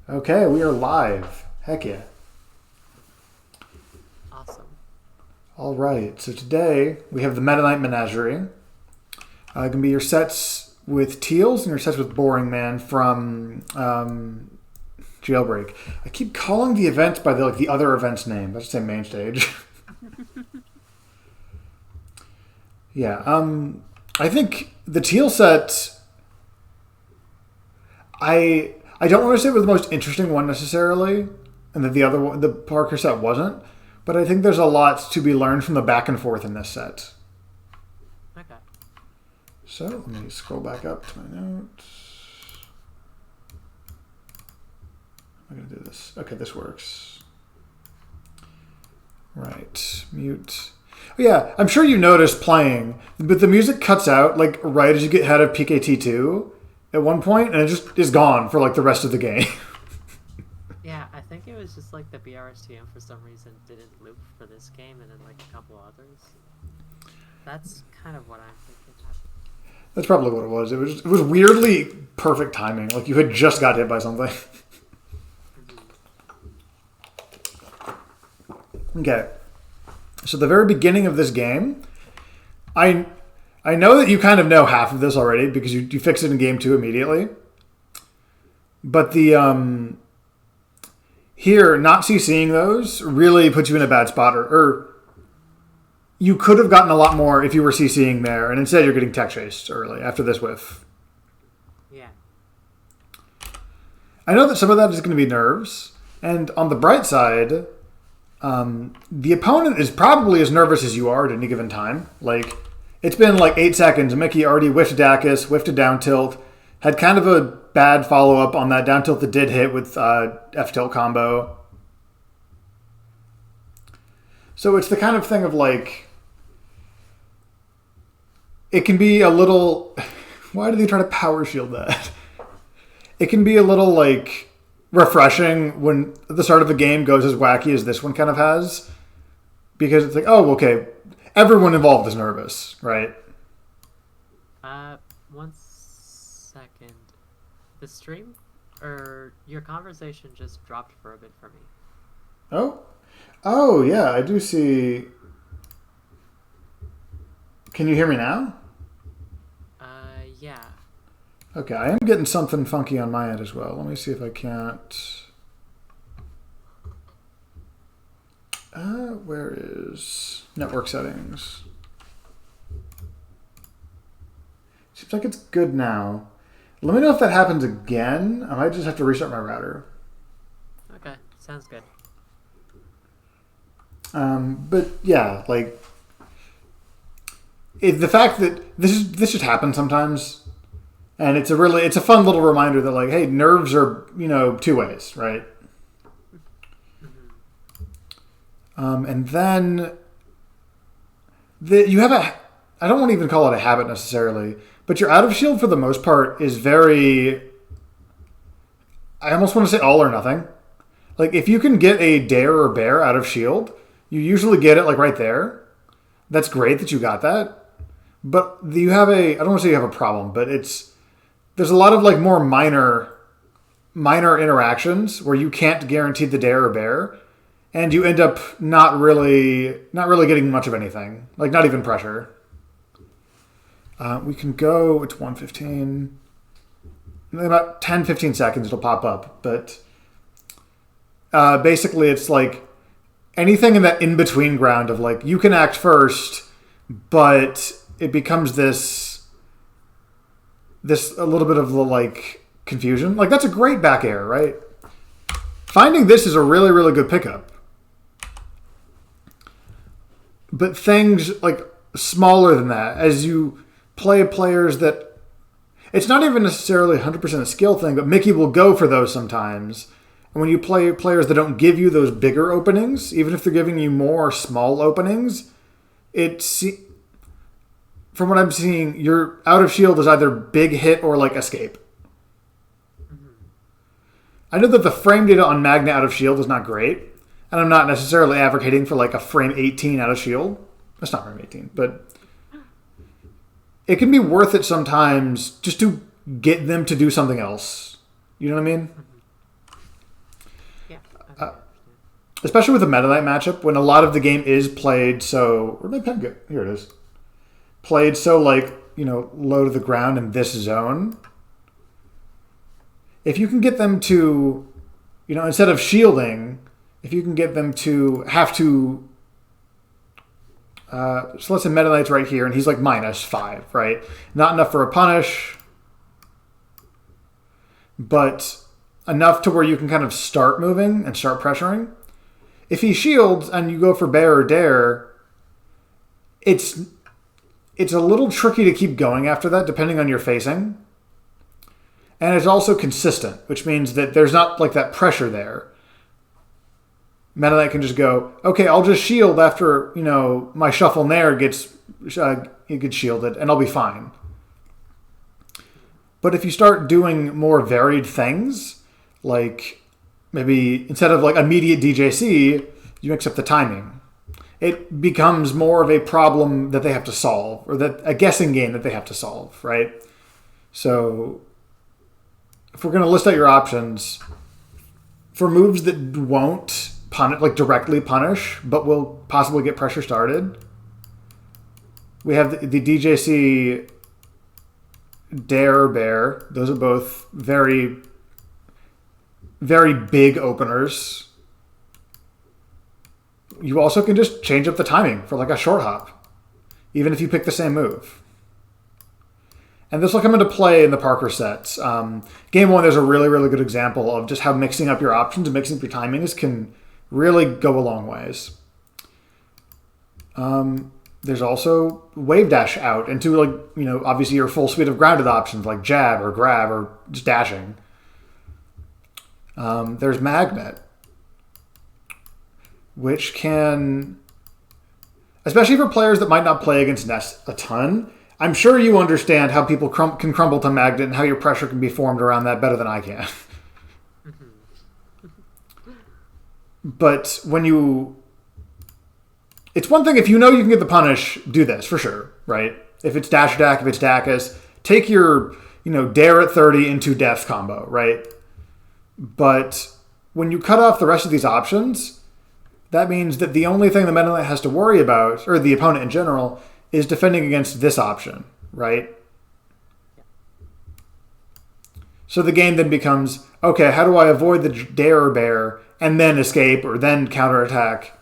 Okay, we are live. Heck yeah. Awesome. All right, so today we have the Meta Knight Menagerie. It can be your sets with Tealz and your sets with Boring Man from Jailbreak. I keep calling the events by the other event's name. Let's say main stage. Yeah, I think the Teal set. I don't want to say it was the most interesting one necessarily, and that the other one, the Parker set, wasn't. But I think there's a lot to be learned from the back and forth in this set. Okay. So let me scroll back up to my notes. I'm going to do this. Okay, this works. Right. Mute. Oh, yeah, I'm sure you noticed playing, but the music cuts out like right as you get ahead of PKT2 at one point, and it just is gone for like the rest of the game. Yeah, I think it was just like the BRSTM for some reason didn't loop for this game and then like a couple others. That's kind of what I'm thinking happened. That's probably what it was. It was weirdly perfect timing. Like you had just got hit by something. Okay. So the very beginning of this game, I know that you kind of know half of this already because you fixed it in game 2 immediately. But the here not CCing those really puts you in a bad spot, or you could have gotten a lot more if you were CCing there, and instead you're getting tech chased early after this whiff. Yeah. I know that some of that is going to be nerves, and on the bright side, the opponent is probably as nervous as you are at any given time. Like, it's been like 8 seconds, and Mickey already whiffed Dacus, whiffed a down tilt, had kind of a bad follow-up on that down tilt that did hit with F-tilt combo. So it's the kind of thing of like, it can be a little, why do they try to power shield that? It can be a little like refreshing when the start of a game goes as wacky as this one kind of has, because it's like, oh, okay, everyone involved is nervous, right? 1 second. The stream or your conversation just dropped for a bit for me. Oh yeah, I do see. Can you hear me now? Yeah. Okay, I am getting something funky on my end as well. Let me see if I can't. Where is network settings? Seems like it's good now. Let me know if that happens again. I might just have to restart my router. Okay, sounds good. But yeah, like the fact that this just happens sometimes, and it's a fun little reminder that like, hey, nerves are two ways, right? And then you have I don't want to even call it a habit necessarily, but your out of shield for the most part is very, I almost want to say all or nothing. Like if you can get a dare or bear out of shield, you usually get it like right there. That's great that you got that. But you have I don't want to say you have a problem, but there's a lot of like more minor interactions where you can't guarantee the dare or bear, and you end up not really getting much of anything, like not even pressure. We can go, it's 1:15. In about 10-15 seconds it'll pop up, but basically it's like anything in that in-between ground of like, you can act first, but it becomes this a little bit of the like confusion. Like that's a great back air, right? Finding this is a really, really good pickup. But things like smaller than that, as you play players that, it's not even necessarily 100% a skill thing, but Mickey will go for those sometimes. And when you play players that don't give you those bigger openings, even if they're giving you more small openings, from what I'm seeing, your out of shield is either big hit or like escape. I know that the frame data on Magna out of shield is not great, and I'm not necessarily advocating for like a frame 18 out of shield. It's not frame 18, but it can be worth it sometimes just to get them to do something else. You know what I mean? especially with the Meta Knight matchup, when a lot of the game is played so... Where'd my pen go? Here it is. Played so, like, low to the ground in this zone. If you can get them to, instead of shielding, if you can get them to have to... so let's say Meta Knight's right here, and he's like -5, right? Not enough for a punish, but enough to where you can kind of start moving and start pressuring. If he shields and you go for bear or dare, it's a little tricky to keep going after that, depending on your facing. And it's also consistent, which means that there's not like that pressure there. Meta Knight can just go, okay, I'll just shield after, my shuffle nair gets shielded, and I'll be fine. But if you start doing more varied things, like maybe instead of like immediate DJC, you mix up the timing. It becomes more of a problem that they have to solve, or that a guessing game that they have to solve, right? So if we're going to list out your options, for moves that won't directly punish, but will possibly get pressure started, we have the DJC Dare Bear. Those are both very, very big openers. You also can just change up the timing for like a short hop, even if you pick the same move. And this will come into play in the Parker sets. Game 1, there's a really, really good example of just how mixing up your options and mixing up your timings can really go a long ways. There's also wave dash out into obviously your full suite of grounded options like jab or grab or just dashing. There's magnet, which can, especially for players that might not play against Ness a ton, I'm sure you understand how people can crumble to magnet and how your pressure can be formed around that better than I can. But it's one thing if you can get the punish, do this for sure, right? If it's dash attack, if it's Dacus, take your, dare at 30 into death combo, right? But when you cut off the rest of these options, that means that the only thing the Meta Knight has to worry about, or the opponent in general, is defending against this option, right? So the game then becomes, okay, how do I avoid the dare or bear and then escape or then counterattack?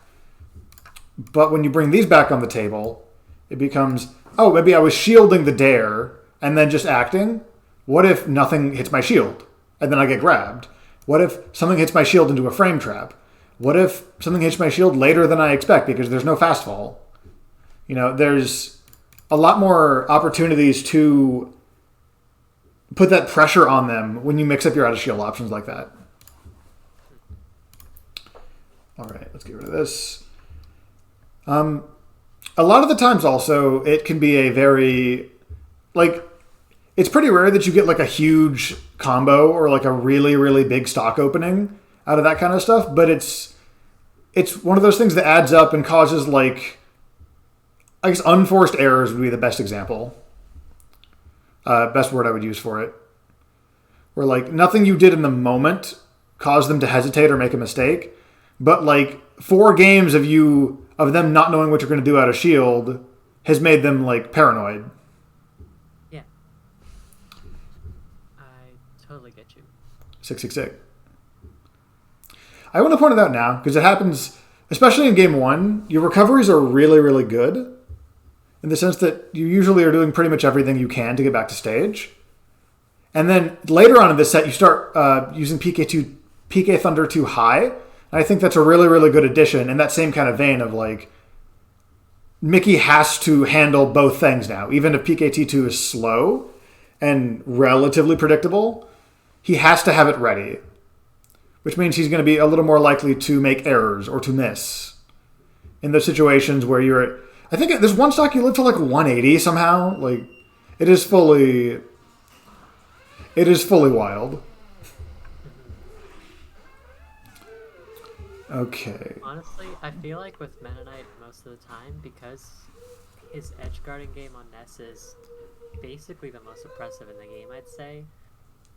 But when you bring these back on the table, it becomes, oh, maybe I was shielding the dare and then just acting. What if nothing hits my shield and then I get grabbed? What if something hits my shield into a frame trap? What if something hits my shield later than I expect because there's no fast fall? There's a lot more opportunities to put that pressure on them when you mix up your out of shield options like that. All right, let's get rid of this. A lot of the times also, it can be a very, it's pretty rare that you get like a huge combo or like a really, really big stock opening out of that kind of stuff. But it's one of those things that adds up and causes I guess unforced errors would be the best example. Best word I would use for it. Where nothing you did in the moment caused them to hesitate or make a mistake. But 4 games of them not knowing what you're going to do out of shield has made them paranoid. Yeah. I totally get you. 666. I want to point it out now because it happens, especially in game 1. Your recoveries are really, really good in the sense that you usually are doing pretty much everything you can to get back to stage. And then later on in this set, you start using PK Thunder too high. And I think that's a really, really good addition in that same kind of vein of Mickey has to handle both things now. Even if PKT2 is slow and relatively predictable, he has to have it ready. Which means he's going to be a little more likely to make errors or to miss. In those situations where I think there's one stock you live to 180 somehow. It is fully wild. Okay. Honestly, I feel like with Meta Knight most of the time, because his edgeguarding game on Ness is basically the most oppressive in the game, I'd say.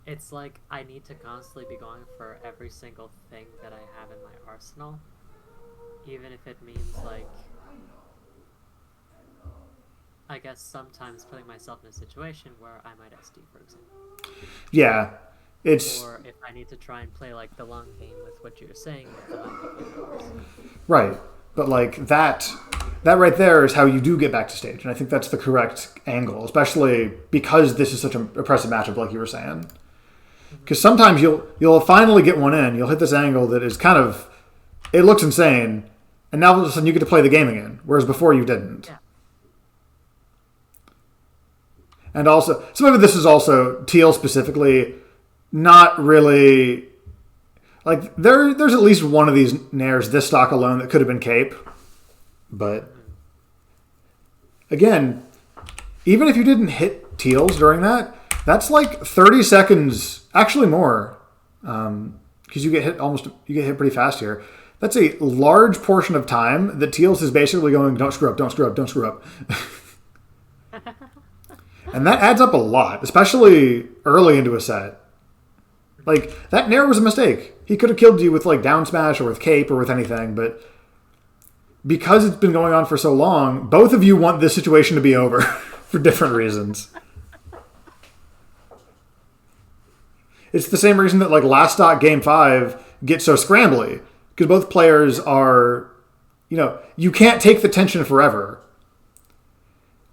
it's like I need to constantly be going for every single thing that I have in my arsenal, even if it means like, I guess sometimes putting myself in a situation where I might SD, for example. Yeah, it's Or if I need to try and play like the long game with what you're saying with the hours. right. But like that right there is how you do get back to stage, and I think that's the correct angle, especially because this is such an impressive matchup, like you were saying. Because sometimes you'll finally get one in, you'll hit this angle that is kind of, it looks insane, and now all of a sudden you get to play the game again, whereas before you didn't. Yeah. And also, some of this is also Tealz specifically not really like there's at least one of these nairs this stock alone that could have been cape, but again, even if you didn't hit Tealz during that, that's like 30 seconds, actually more, because you get hit pretty fast here. That's a large portion of time that Tealz is basically going, don't screw up, don't screw up, don't screw up. And that adds up a lot, especially early into a set. Like, that nair was a mistake. He could have killed you with, like, down smash or with cape or with anything, but because it's been going on for so long, both of you want this situation to be over for different reasons. It's the same reason that, like, last stock Game 5 gets so scrambly, because both players are, you can't take the tension forever.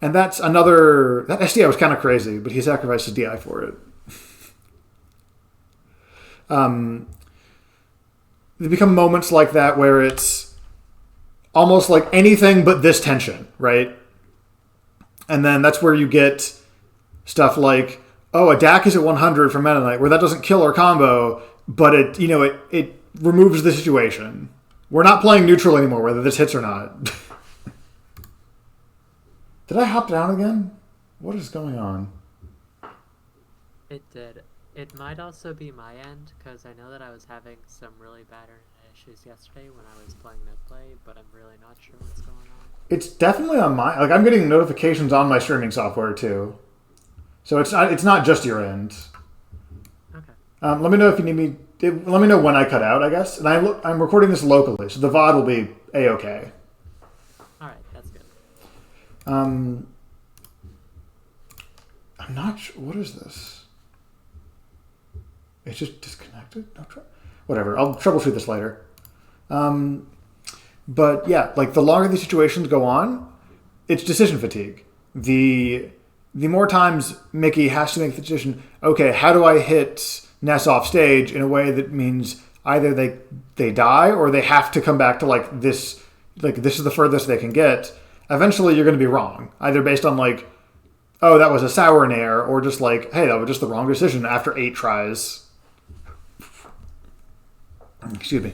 And that's another... That SDI was kind of crazy, but he sacrificed his DI for it. There become moments like that where it's almost like anything but this tension, right? And then that's where you get stuff like, oh, a DAC is at 100 for Meta Knight, where that doesn't kill our combo, but it removes the situation. We're not playing neutral anymore, whether this hits or not. Did I hop down again? What is going on? It did. It might also be my end, because I know that I was having some really bad internet issues yesterday when I was playing Netplay, but I'm really not sure what's going on. It's definitely on my... Like, I'm getting notifications on my streaming software, too. So it's not just your end. Okay. Let me know if you need me... Let me know when I cut out, I guess. And I'm recording this locally, so the VOD will be A-okay. Alright, that's good. I'm not sure. What is this? It's just disconnected? No, whatever. I'll troubleshoot this later. But yeah, like the longer these situations go on, it's decision fatigue. The more times Mickey has to make the decision, okay, how do I hit Ness off stage in a way that means either they die or they have to come back to like this is the furthest they can get. Eventually you're going to be wrong, either based on like, oh, that was a sour nair, or just like, hey, that was just the wrong decision after 8 tries. Excuse me.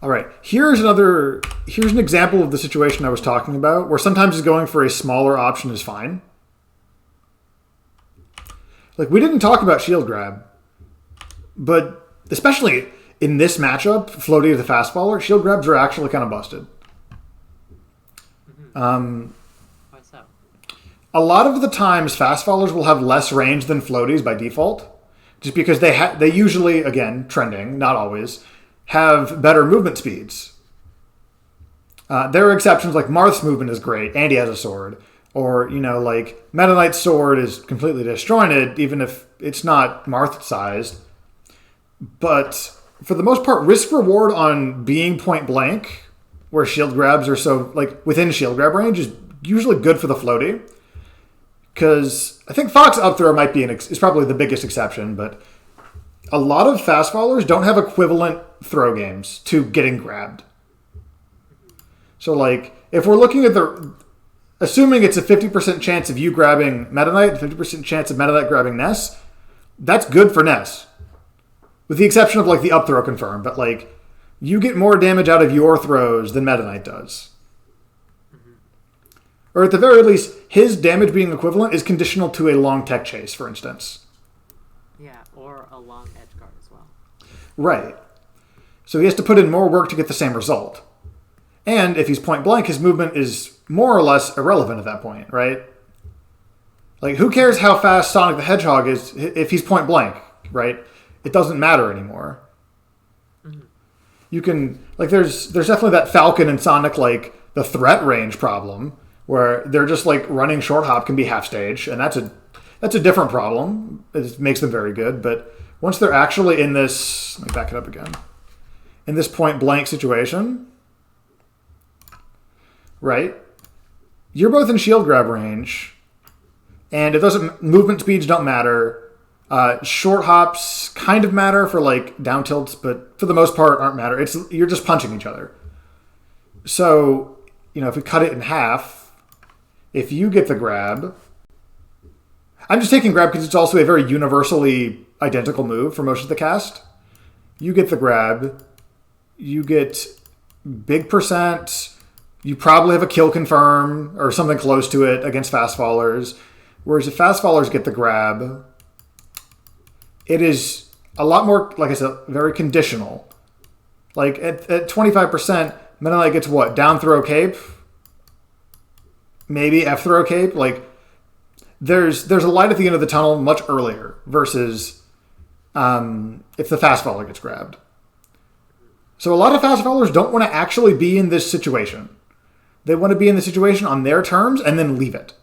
All right, here's an example of the situation I was talking about, where sometimes going for a smaller option is fine. Like, we didn't talk about shield grab, but especially in this matchup, floaty to the fast faller, shield grabs are actually kind of busted. Why so? A lot of the times, fast fallers will have less range than floaties by default, just because they usually, again, trending, not always, have better movement speeds. There are exceptions, like Marth's movement is great, and he has a sword. Or, like, Meta Knight's sword is completely disjointed, even if it's not Marth-sized. But for the most part, risk-reward on being point-blank, where shield grabs are so, like, within shield grab range, is usually good for the floaty. Because I think Fox up throw might be is probably the biggest exception, but a lot of fast fallers don't have equivalent throw games to getting grabbed. So, like, if we're looking at assuming it's a 50% chance of you grabbing Meta Knight, 50% chance of Meta Knight grabbing Ness, that's good for Ness. With the exception of, like, the up throw confirm, but, like, you get more damage out of your throws than Meta Knight does. Or at the very least, his damage being equivalent is conditional to a long tech chase, for instance. Yeah, or a long edge guard as well. Right. So he has to put in more work to get the same result. And if he's point blank, his movement is more or less irrelevant at that point, right? Like, who cares how fast Sonic the Hedgehog is if he's point blank, right? It doesn't matter anymore. You can, like, there's definitely that Falcon and Sonic, like, the threat range problem, where they're just, like, running short hop can be half stage, and that's a different problem. It makes them very good, but once they're actually in this, let me back it up again, in this point blank situation, right? You're both in shield grab range, and it doesn't, movement speeds don't matter. Short hops kind of matter for like down tilts, but for the most part aren't matter. You're just punching each other. So, if we cut it in half, if you get the grab, I'm just taking grab because it's also a very universally identical move for most of the cast. You get the grab, you get big percent, you probably have a kill confirm or something close to it against fast fallers. Whereas if fast fallers get the grab, it is a lot more, like I said, very conditional. Like at 25%, Meta Knight gets what? Down throw cape? Maybe F throw cape? Like there's a light at the end of the tunnel much earlier versus if the fast faller gets grabbed. So a lot of fast fallers don't want to actually be in this situation. They want to be in the situation on their terms and then leave it.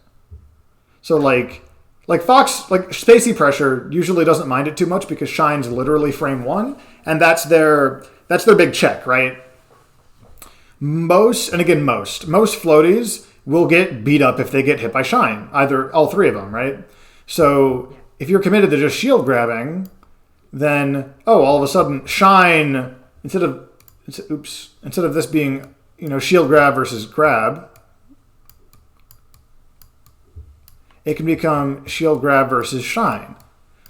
So like Fox, like spacey pressure usually doesn't mind it too much because Shine's literally frame 1, and that's their big check, right? Most floaties will get beat up if they get hit by Shine, either all three of them, right? So if you're committed to just shield grabbing, then all of a sudden Shine instead of this being shield grab versus grab, it can become shield grab versus Shine.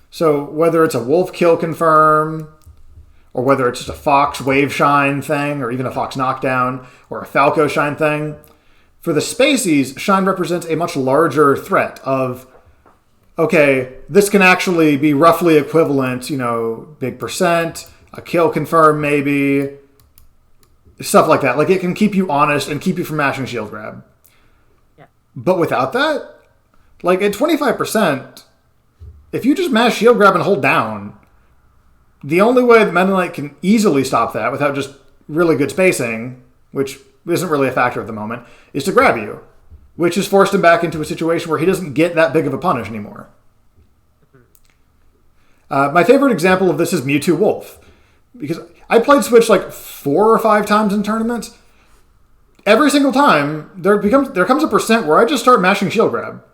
So whether it's a wolf kill confirm, or whether it's just a Fox wave Shine thing, or even a Fox knockdown, or a Falco Shine thing, for the Spaceys, Shine represents a much larger threat of, okay, this can actually be roughly equivalent, big percent, a kill confirm maybe, stuff like that. Like it can keep you honest and keep you from mashing shield grab. Yeah. But without that, like at 25%, if you just mash shield grab and hold down, the only way that Meta Knight can easily stop that without just really good spacing, which isn't really a factor at the moment, is to grab you, which has forced him back into a situation where he doesn't get that big of a punish anymore. My favorite example of this is Mewtwo Wolf, because I played Switch like 4 or 5 times in tournaments. Every single time, there comes a percent where I just start mashing shield grab.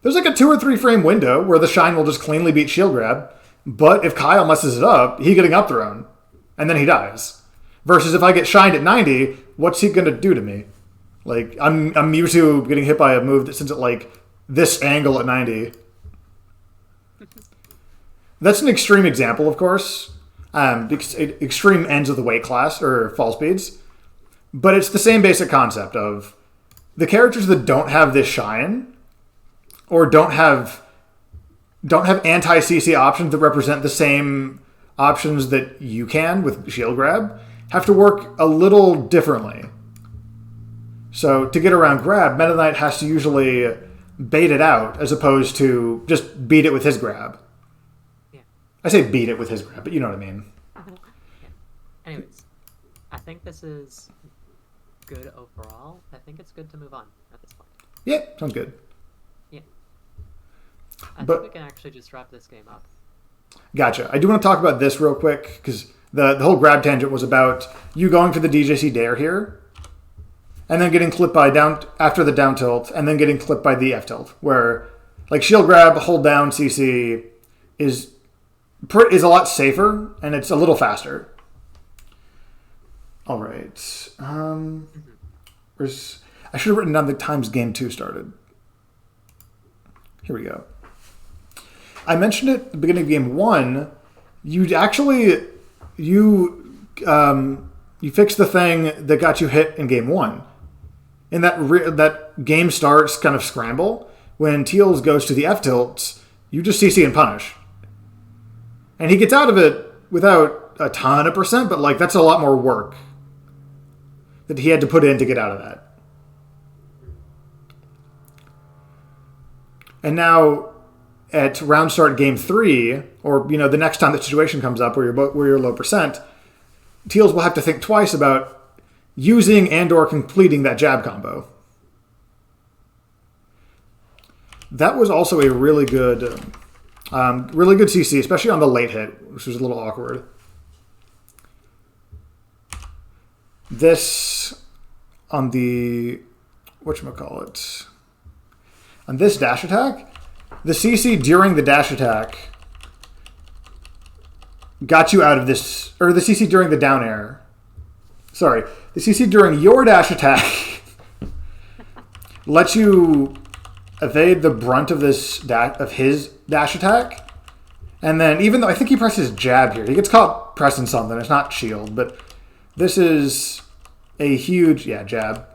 There's like a 2 or 3 frame window where the Shine will just cleanly beat shield grab, but if Kyle messes it up, he's getting up thrown, and then he dies. Versus if I get shined at 90, what's he going to do to me? Like, I'm Mewtwo getting hit by a move that sends it like this angle at 90. That's an extreme example, of course, because extreme ends of the weight class or fall speeds. But it's the same basic concept of the characters that don't have this Shine or don't have anti-CC options that represent the same options that you can with shield grab have to work a little differently. So to get around grab, Meta Knight has to usually bait it out as opposed to just beat it with his grab. Yeah. I say beat it with his grab, but you know what I mean. Yeah. Anyways, I think this is good overall. I think it's good to move on at this point. Yeah, sounds good. Yeah. I think we can actually just wrap this game up. Gotcha. I do want to talk about this real quick because the whole grab tangent was about you going for the DJC dare here and then getting clipped by after the down tilt and then getting clipped by the F tilt, where like shield grab, hold down CC is a lot safer and it's a little faster. All right. I should have written down the times game 2 started. Here we go. I mentioned it at the beginning of game 1. You fixed the thing that got you hit in game 1. In that game starts kind of scramble, when Tealz goes to the F tilts, you just CC and punish. And he gets out of it without a ton of percent, but like that's a lot more work that he had to put in to get out of that. And now at round start game 3, or the next time the situation comes up where you're low percent, Tealz will have to think twice about using and/or completing that jab combo. That was also a really good CC, especially on the late hit, which was a little awkward. This on the whatchamacallit. On this dash attack, the CC during the dash attack got you out of this, or the CC during the down air. Sorry, the CC during your dash attack lets you evade the brunt of his dash attack. And then, even though I think he presses jab here, he gets caught pressing something. It's not shield, but this is a huge jab.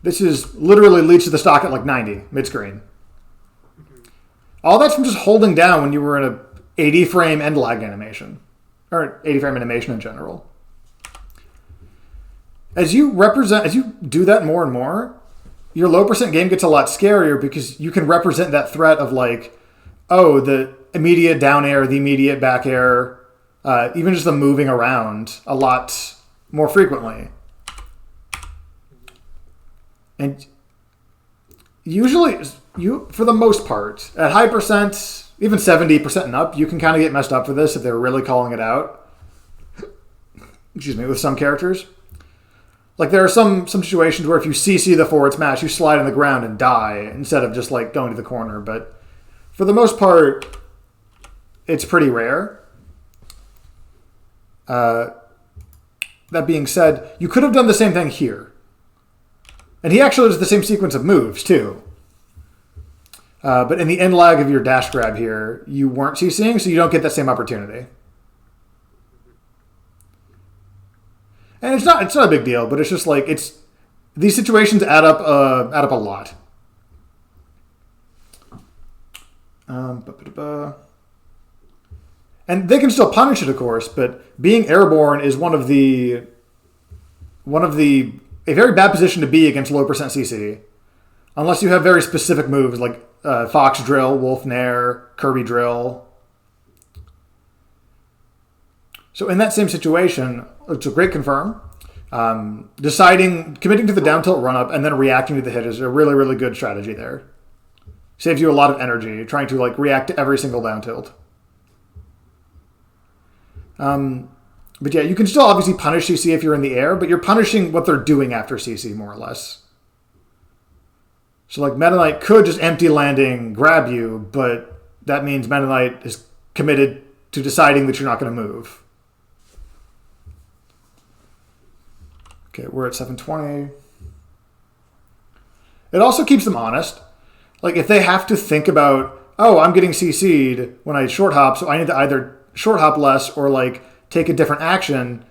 This is literally leads to the stock at like 90 mid screen. All that's from just holding down when you were in a 80 frame end lag animation, or 80 frame animation in general. As you do that more and more, your low percent game gets a lot scarier because you can represent that threat of like, oh, the immediate down air, the immediate back air, even just the moving around a lot more frequently. And usually, for the most part, at high percent, even 70% and up, you can kind of get messed up for this if they're really calling it out. Excuse me, with some characters. Like there are some situations where if you CC the forward smash, you slide on the ground and die instead of just like going to the corner. But for the most part, it's pretty rare. That being said, you could have done the same thing here. And he actually does the same sequence of moves too. But in the end lag of your dash grab here, you weren't CCing, so you don't get that same opportunity. And it's not a big deal, but it's just like these situations add up a lot. And they can still punish it, of course, but being airborne is one of a very bad position to be against low percent CC, unless you have very specific moves like Fox Drill, Wolf Nair, Kirby Drill. So in that same situation, it's a great confirm. Committing to the down tilt run up and then reacting to the hit is a really, really good strategy there. Saves you a lot of energy trying to like react to every single down tilt. But yeah, you can still obviously punish CC if you're in the air, but you're punishing what they're doing after CC more or less. So like Meta Knight could just empty landing grab you, but that means Meta Knight is committed to deciding that you're not going to move. Okay, we're at 720. It also keeps them honest. Like if they have to think about, oh, I'm getting CC'd when I short hop, so I need to either short hop less or like take a different action,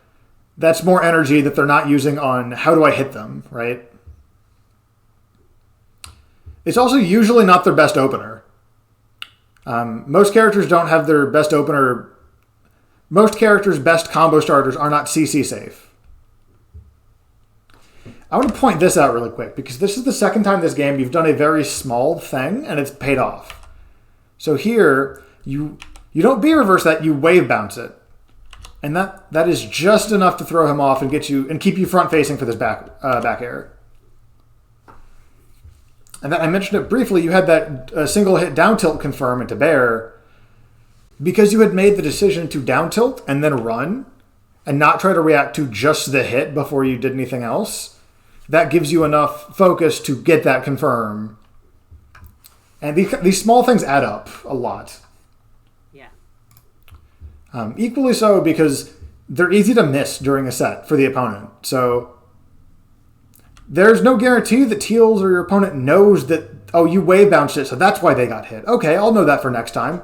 that's more energy that they're not using on how do I hit them, right? It's also usually not their best opener. Most characters don't have their best opener. Most characters' best combo starters are not CC safe. I want to point this out really quick because this is the second time this game you've done a very small thing and it's paid off. So here, you don't B reverse that, you wave bounce it. And that is just enough to throw him off and get you and keep you front facing for this back air. And then I mentioned it briefly, you had that single hit down tilt confirm into bear because you had made the decision to down tilt and then run and not try to react to just the hit before you did anything else. That gives you enough focus to get that confirm. And these small things add up a lot. Yeah. Equally so because they're easy to miss during a set for the opponent. So there's no guarantee that Tealz or your opponent knows that, oh, you wave bounced it, so that's why they got hit. Okay, I'll know that for next time.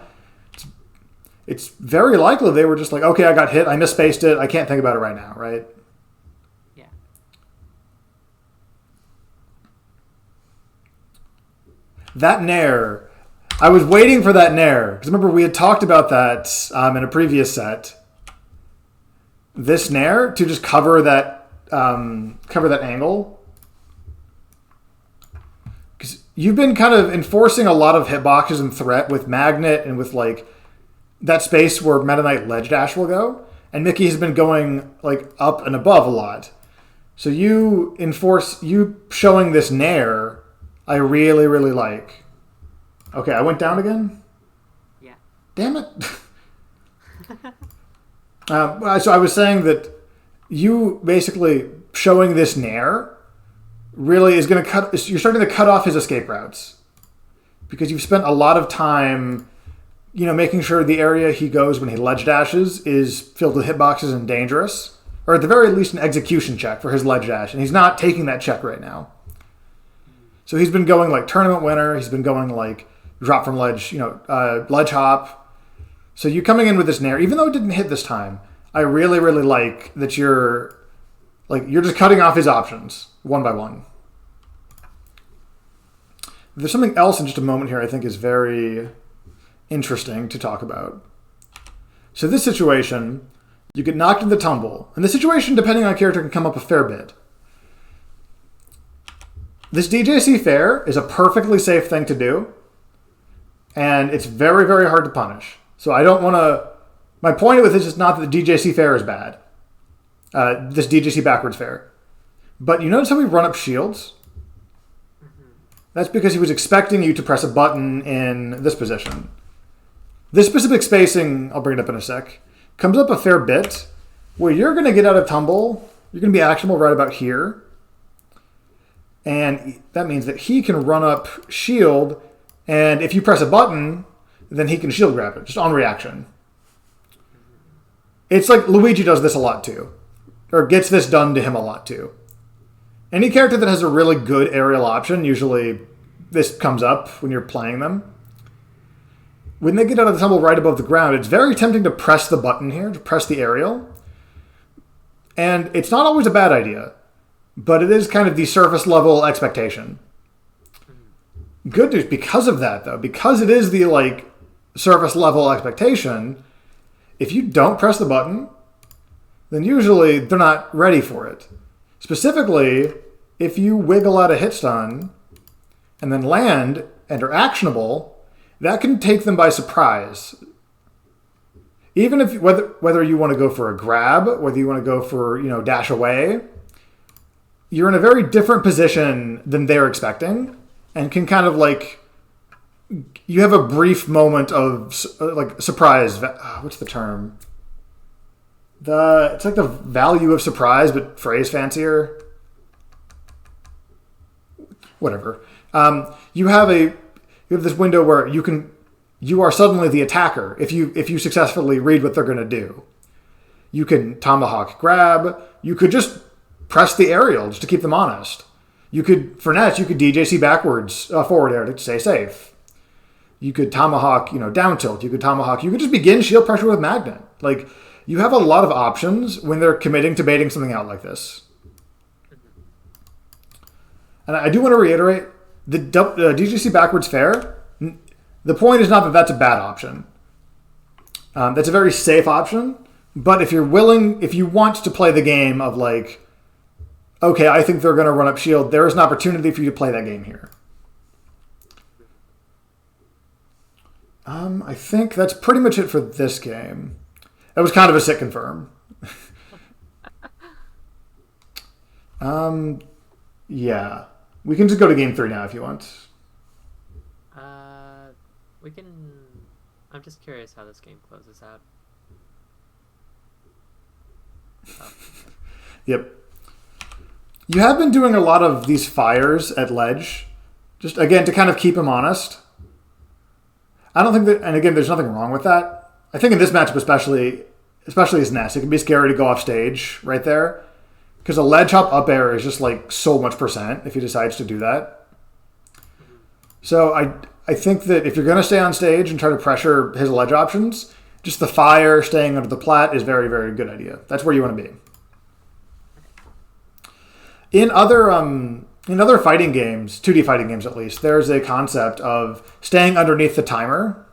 It's very likely they were just like, okay, I got hit, I misspaced it, I can't think about it right now, right? That Nair, I was waiting for that Nair. Because remember, we had talked about that in a previous set. This Nair, to just cover that angle. Because you've been kind of enforcing a lot of hitboxes and threat with Magnet and with like that space where Meta Knight Ledge Dash will go. And Mickey has been going like up and above a lot. So you showing this nair, I really, really like. Okay, I went down again? Yeah. Damn it. So I was saying that you basically showing this nair really is going to you're starting to cut off his escape routes. Because you've spent a lot of time, making sure the area he goes when he ledge dashes is filled with hitboxes and dangerous. Or at the very least an execution check for his ledge dash. And he's not taking that check right now. So he's been going like tournament winner. He's been going like drop from ledge, ledge hop. So you coming in with this nair, even though it didn't hit this time, I really, really like that you're just cutting off his options one by one. There's something else in just a moment here I think is very interesting to talk about. So this situation, you get knocked in the tumble. And the situation, depending on character, can come up a fair bit. This DJC fair is a perfectly safe thing to do. And it's very, very hard to punish. So I don't want to... My point with this is not that the DJC fair is bad. This DJC backwards fair. But you notice how we run up shields? That's because he was expecting you to press a button in this position. This specific spacing, I'll bring it up in a sec, comes up a fair bit where you're going to get out of tumble. You're going to be actionable right about here. And that means that he can run up shield, and if you press a button, then he can shield grab it, just on reaction. It's like Luigi does this a lot too, or gets this done to him a lot too. Any character that has a really good aerial option, usually this comes up when you're playing them. When they get out of the tumble right above the ground, it's very tempting to press the button here, to press the aerial. And it's not always a bad idea, but it is kind of the surface level expectation. Good news because of that, though, because it is the surface level expectation, if you don't press the button, then usually they're not ready for it. Specifically, if you wiggle out a hit stun and then land and are actionable, that can take them by surprise. Even if whether you want to go for a grab, whether you want to go for dash away, you're in a very different position than they're expecting, and can kind of you have a brief moment of surprise. What's the term? It's like the value of surprise, but phrase fancier. Whatever. You have this window where you are suddenly the attacker if you successfully read what they're going to do. You can tomahawk grab. You could just press the aerial just to keep them honest. You could DJC backwards forward air to stay safe. You could tomahawk, down tilt. You could just begin shield pressure with magnet. You have a lot of options when they're committing to baiting something out like this. And I do want to reiterate, the DJC backwards fair, the point is not that that's a bad option. That's a very safe option. But if you want to play the game of okay, I think they're going to run up shield, there is an opportunity for you to play that game here. I think that's pretty much it for this game. That was kind of a sit confirm. Yeah. We can just go to game 3 now if you want. We can... I'm just curious how this game closes out. Oh. Yep. You have been doing a lot of these fires at ledge, just again to kind of keep him honest. I don't think that, and again, there's nothing wrong with that. I think in this matchup especially his nest, it can be scary to go off stage right there, because a ledge hop up air is just so much % if he decides to do that. So I think that if you're going to stay on stage and try to pressure his ledge options, just the fire staying under the plat is very, very good idea. That's where you want to be. In other fighting games, 2D fighting games at least, there's a concept of staying underneath the timer.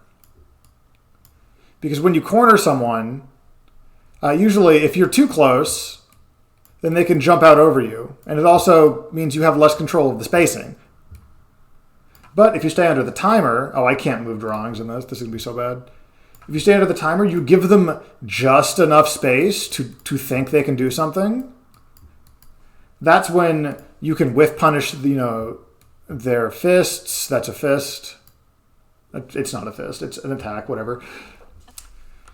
Because when you corner someone, usually if you're too close, then they can jump out over you. And it also means you have less control of the spacing. But if you stay under the timer, I can't move drawings in this. This is going to be so bad. If you stay under the timer, you give them just enough space to think they can do something. That's when you can whiff punish, their fists. That's a fist. It's not a fist. It's an attack, whatever.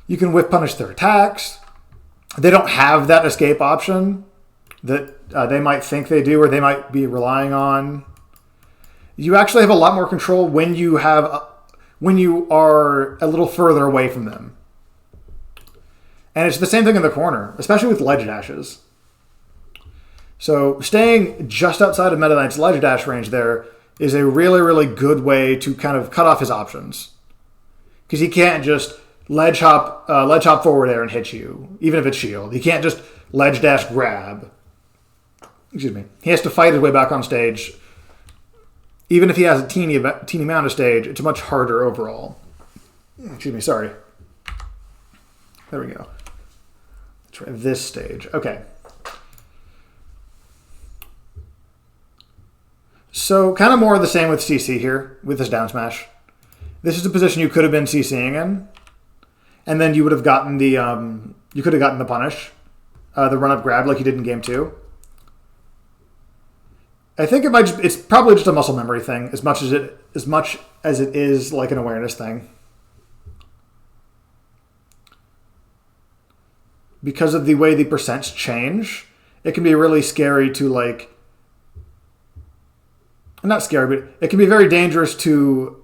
You can whiff punish their attacks. They don't have that escape option that they might think they do or they might be relying on. You actually have a lot more control when you are a little further away from them. And it's the same thing in the corner, especially with ledge dashes. So staying just outside of Meta Knight's ledge dash range there is a really, really good way to kind of cut off his options. Because he can't just ledge hop forward there and hit you, even if it's shield. He can't just ledge dash grab. Excuse me. He has to fight his way back on stage. Even if he has a teeny amount of stage, it's much harder overall. Excuse me, sorry. There we go. Let's try this stage. Okay. So kind of more of the same with CC here, with this down smash. This is a position you could have been CCing in. And then you would have gotten the punish. The run-up grab like you did in game 2. I think it's probably just a muscle memory thing as much as it is like an awareness thing. Because of the way the percents change, it can be really scary to not scary, but it can be very dangerous to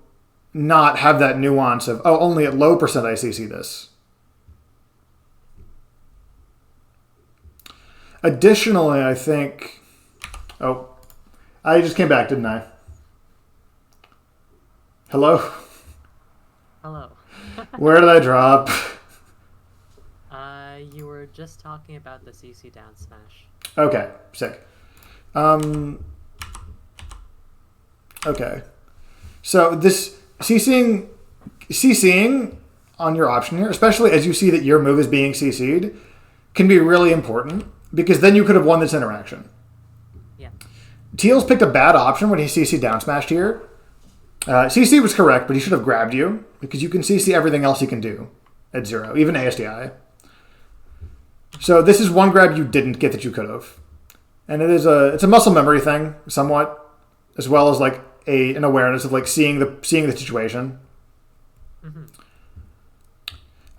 not have that nuance of, only at low percent I CC this. Additionally, I think... I just came back, didn't I? Hello? Hello. Where did I drop? You were just talking about the CC down smash. Okay, sick. Okay. So this CCing on your option here, especially as you see that your move is being CC'd, can be really important because then you could have won this interaction. Tealz picked a bad option when he CC down smashed here. CC was correct, but he should have grabbed you because you can CC everything else he can do at 0, even ASDI. So this is one grab you didn't get that you could have. And it's a muscle memory thing somewhat, as well as an awareness of seeing the situation. Mm-hmm.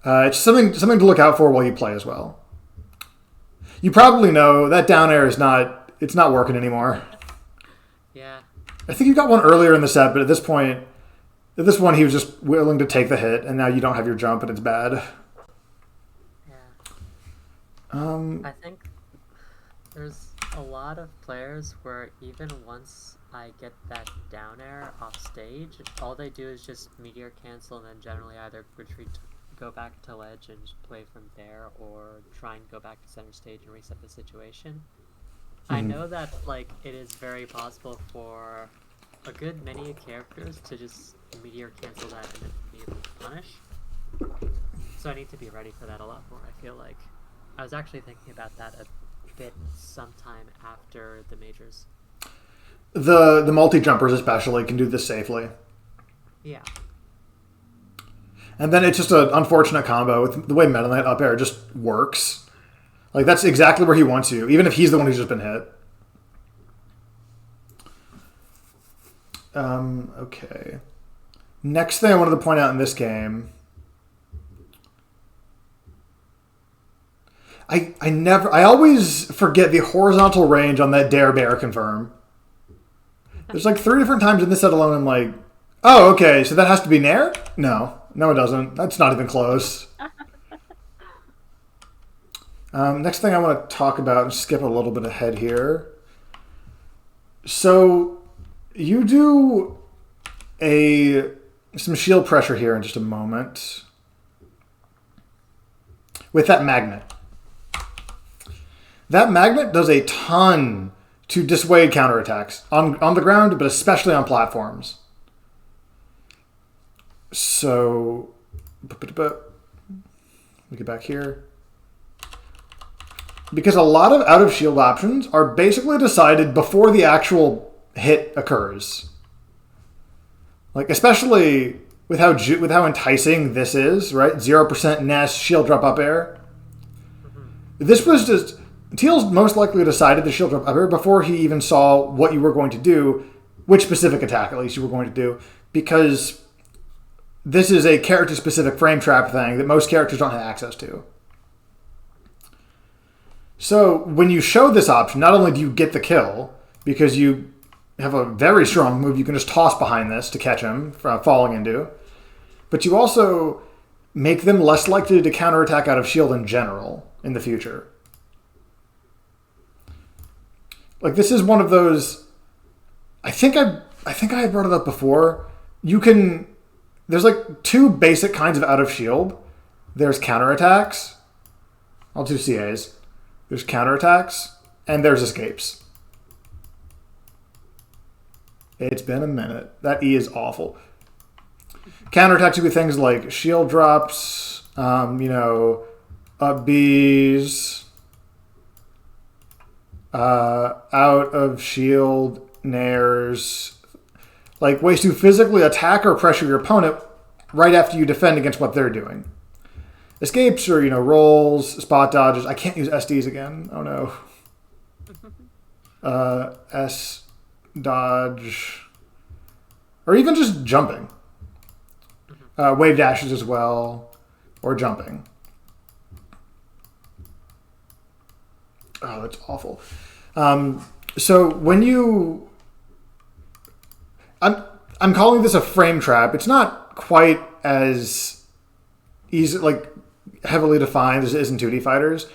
It's something to look out for while you play as well. You probably know that down air it's not working anymore. Yeah. I think you got one earlier in the set, but at this one he was just willing to take the hit, and now you don't have your jump, and it's bad. Yeah. I think there's a lot of players where even once I get that down air off stage, all they do is just meteor cancel and then generally either retreat, go back to ledge and just play from there, or try and go back to center stage and reset the situation. I know that it is very possible for a good many characters to just meteor cancel that and then immediately punish. So I need to be ready for that a lot more. I feel like I was actually thinking about that a bit sometime after the majors. The multi-jumpers especially can do this safely. Yeah. And then it's just an unfortunate combo with the way Meta Knight up air just works. That's exactly where he wants you, even if he's the one who's just been hit. Okay. Next thing I wanted to point out in this game, I always forget the horizontal range on that dare bear confirm. There's 3 different times in this set alone I'm like, oh, okay, so that has to be Nair? No, it doesn't. That's not even close. Next thing I want to talk about, and skip a little bit ahead here. So you do some shield pressure here in just a moment with that magnet. That magnet does a ton to dissuade counterattacks on the ground, but especially on platforms. So, let me get back here. Because a lot of out-of-shield options are basically decided before the actual hit occurs. Like, especially with how enticing this is, right? 0% nest, shield drop up air. This was just... Tealz most likely decided the shield drop up air before he even saw what you were going to do, which specific attack, at least, you were going to do, because this is a character-specific frame trap thing that most characters don't have access to. So, when you show this option, not only do you get the kill, because you have a very strong move you can just toss behind this to catch him from falling into, but you also make them less likely to counterattack out of shield in general in the future. Like, this is one of those... I think I brought it up before. You can... There's like two basic kinds of out of shield. There's counterattacks. I'll do CAs. There's counterattacks, and there's escapes. It's been a minute. That E is awful. Counterattacks would be things like shield drops, up Bs, out of shield, nairs, like ways to physically attack or pressure your opponent right after you defend against what they're doing. Escapes are, rolls, spot dodges. I can't use SDs again. Oh no. S dodge, or even just jumping. Wave dashes as well, or jumping. Oh, that's awful. So when you... I'm calling this a frame trap. It's not quite as easy, like heavily defined as it is in 2D fighters.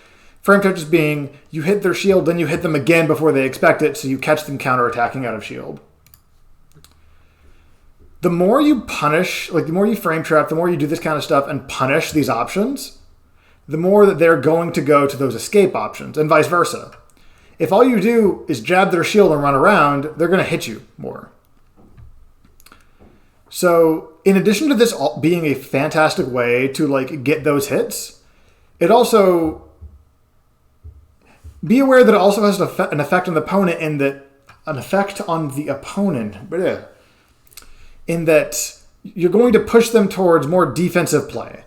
Frame trap just being you hit their shield, then you hit them again before they expect it, so you catch them counterattacking out of shield. The more you punish, like the more you frame trap, the more you do this kind of stuff and punish these options, the more that they're going to go to those escape options, and vice versa. If all you do is jab their shield and run around, they're going to hit you more. So, in addition to this being a fantastic way to like get those hits, it also... Be aware that it also has an effect on the opponent in that... An effect on the opponent. In that you're going to push them towards more defensive play.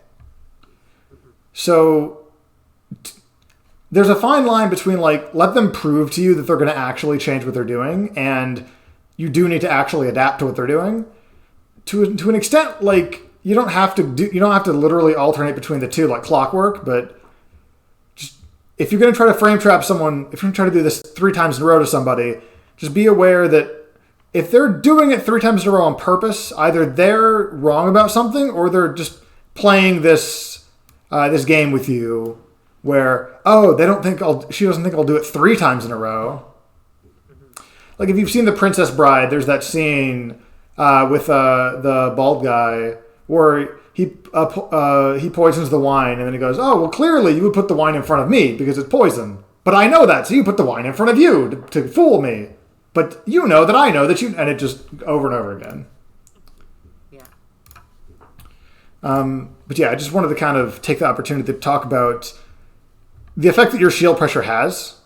So there's a fine line between like let them prove to you that they're going to actually change what they're doing, and you do need to actually adapt to what they're doing. To an extent, like you don't have to literally alternate between the two like clockwork, but just if you're going to try to frame trap someone, if you're going to try to do this 3 times in a row to somebody, just be aware that if they're doing it 3 times in a row on purpose, either they're wrong about something or they're just playing this game with you where, she doesn't think I'll do it 3 times in a row. Like if you've seen The Princess Bride, there's that scene with the bald guy where he poisons the wine and then he goes, oh, well, clearly you would put the wine in front of me because it's poison. But I know that, so you put the wine in front of you to fool me. But you know that I know that you... And it just over and over again. Yeah. But yeah, I just wanted to kind of take the opportunity to talk about the effect that your shield pressure has.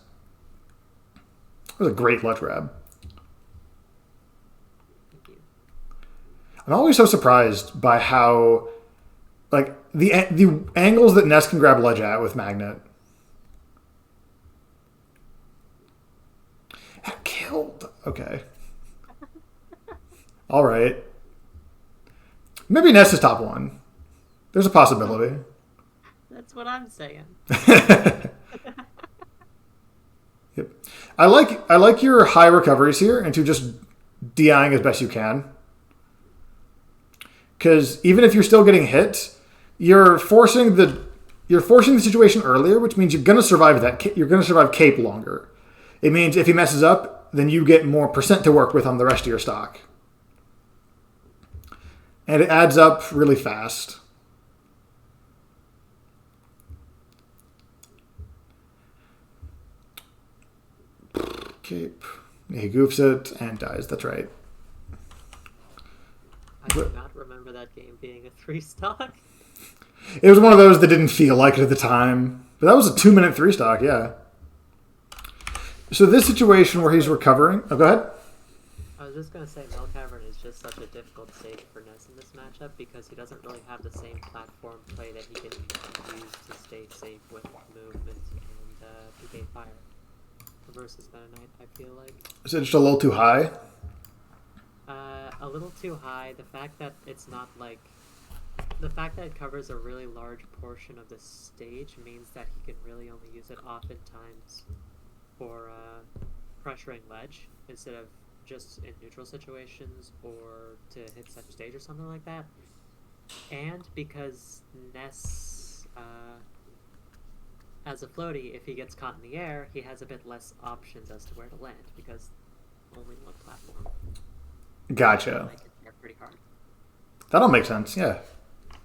That was a great ledge grab. Thank you. I'm always so surprised by how... Like, the angles that Ness can grab ledge at with Magnet. Killed. Okay. All right. Maybe Ness is top 1. There's a possibility. That's what I'm saying. Yep. I like your high recoveries here into just DIing as best you can. Because even if you're still getting hit, you're forcing the situation earlier, which means you're going to survive that. You're going to survive cape longer. It means if he messes up, then you get more percent to work with on the rest of your stock. And it adds up really fast. Cape. He goofs it and dies. That's right. I do not remember that game being a 3-stock. It was one of those that didn't feel like it at the time. But that was a 2-minute 3-stock, yeah. So this situation where he's recovering... Oh, go ahead. I was just going to say Mel Cavern is just such a difficult stage for Ness in this matchup because he doesn't really have the same platform play that he can use to stay safe with movement and PK fire versus Meta Knight, I feel like. Is it just a little too high? A little too high. The fact that it's not like... The fact that it covers a really large portion of the stage means that he can really only use it oftentimes for pressuring ledge instead of just in neutral situations or to hit center stage or something like that. And because Ness, as a floaty, if he gets caught in the air, he has a bit less options as to where to land because only one platform. Gotcha. Make it air pretty hard. That'll make sense, yeah.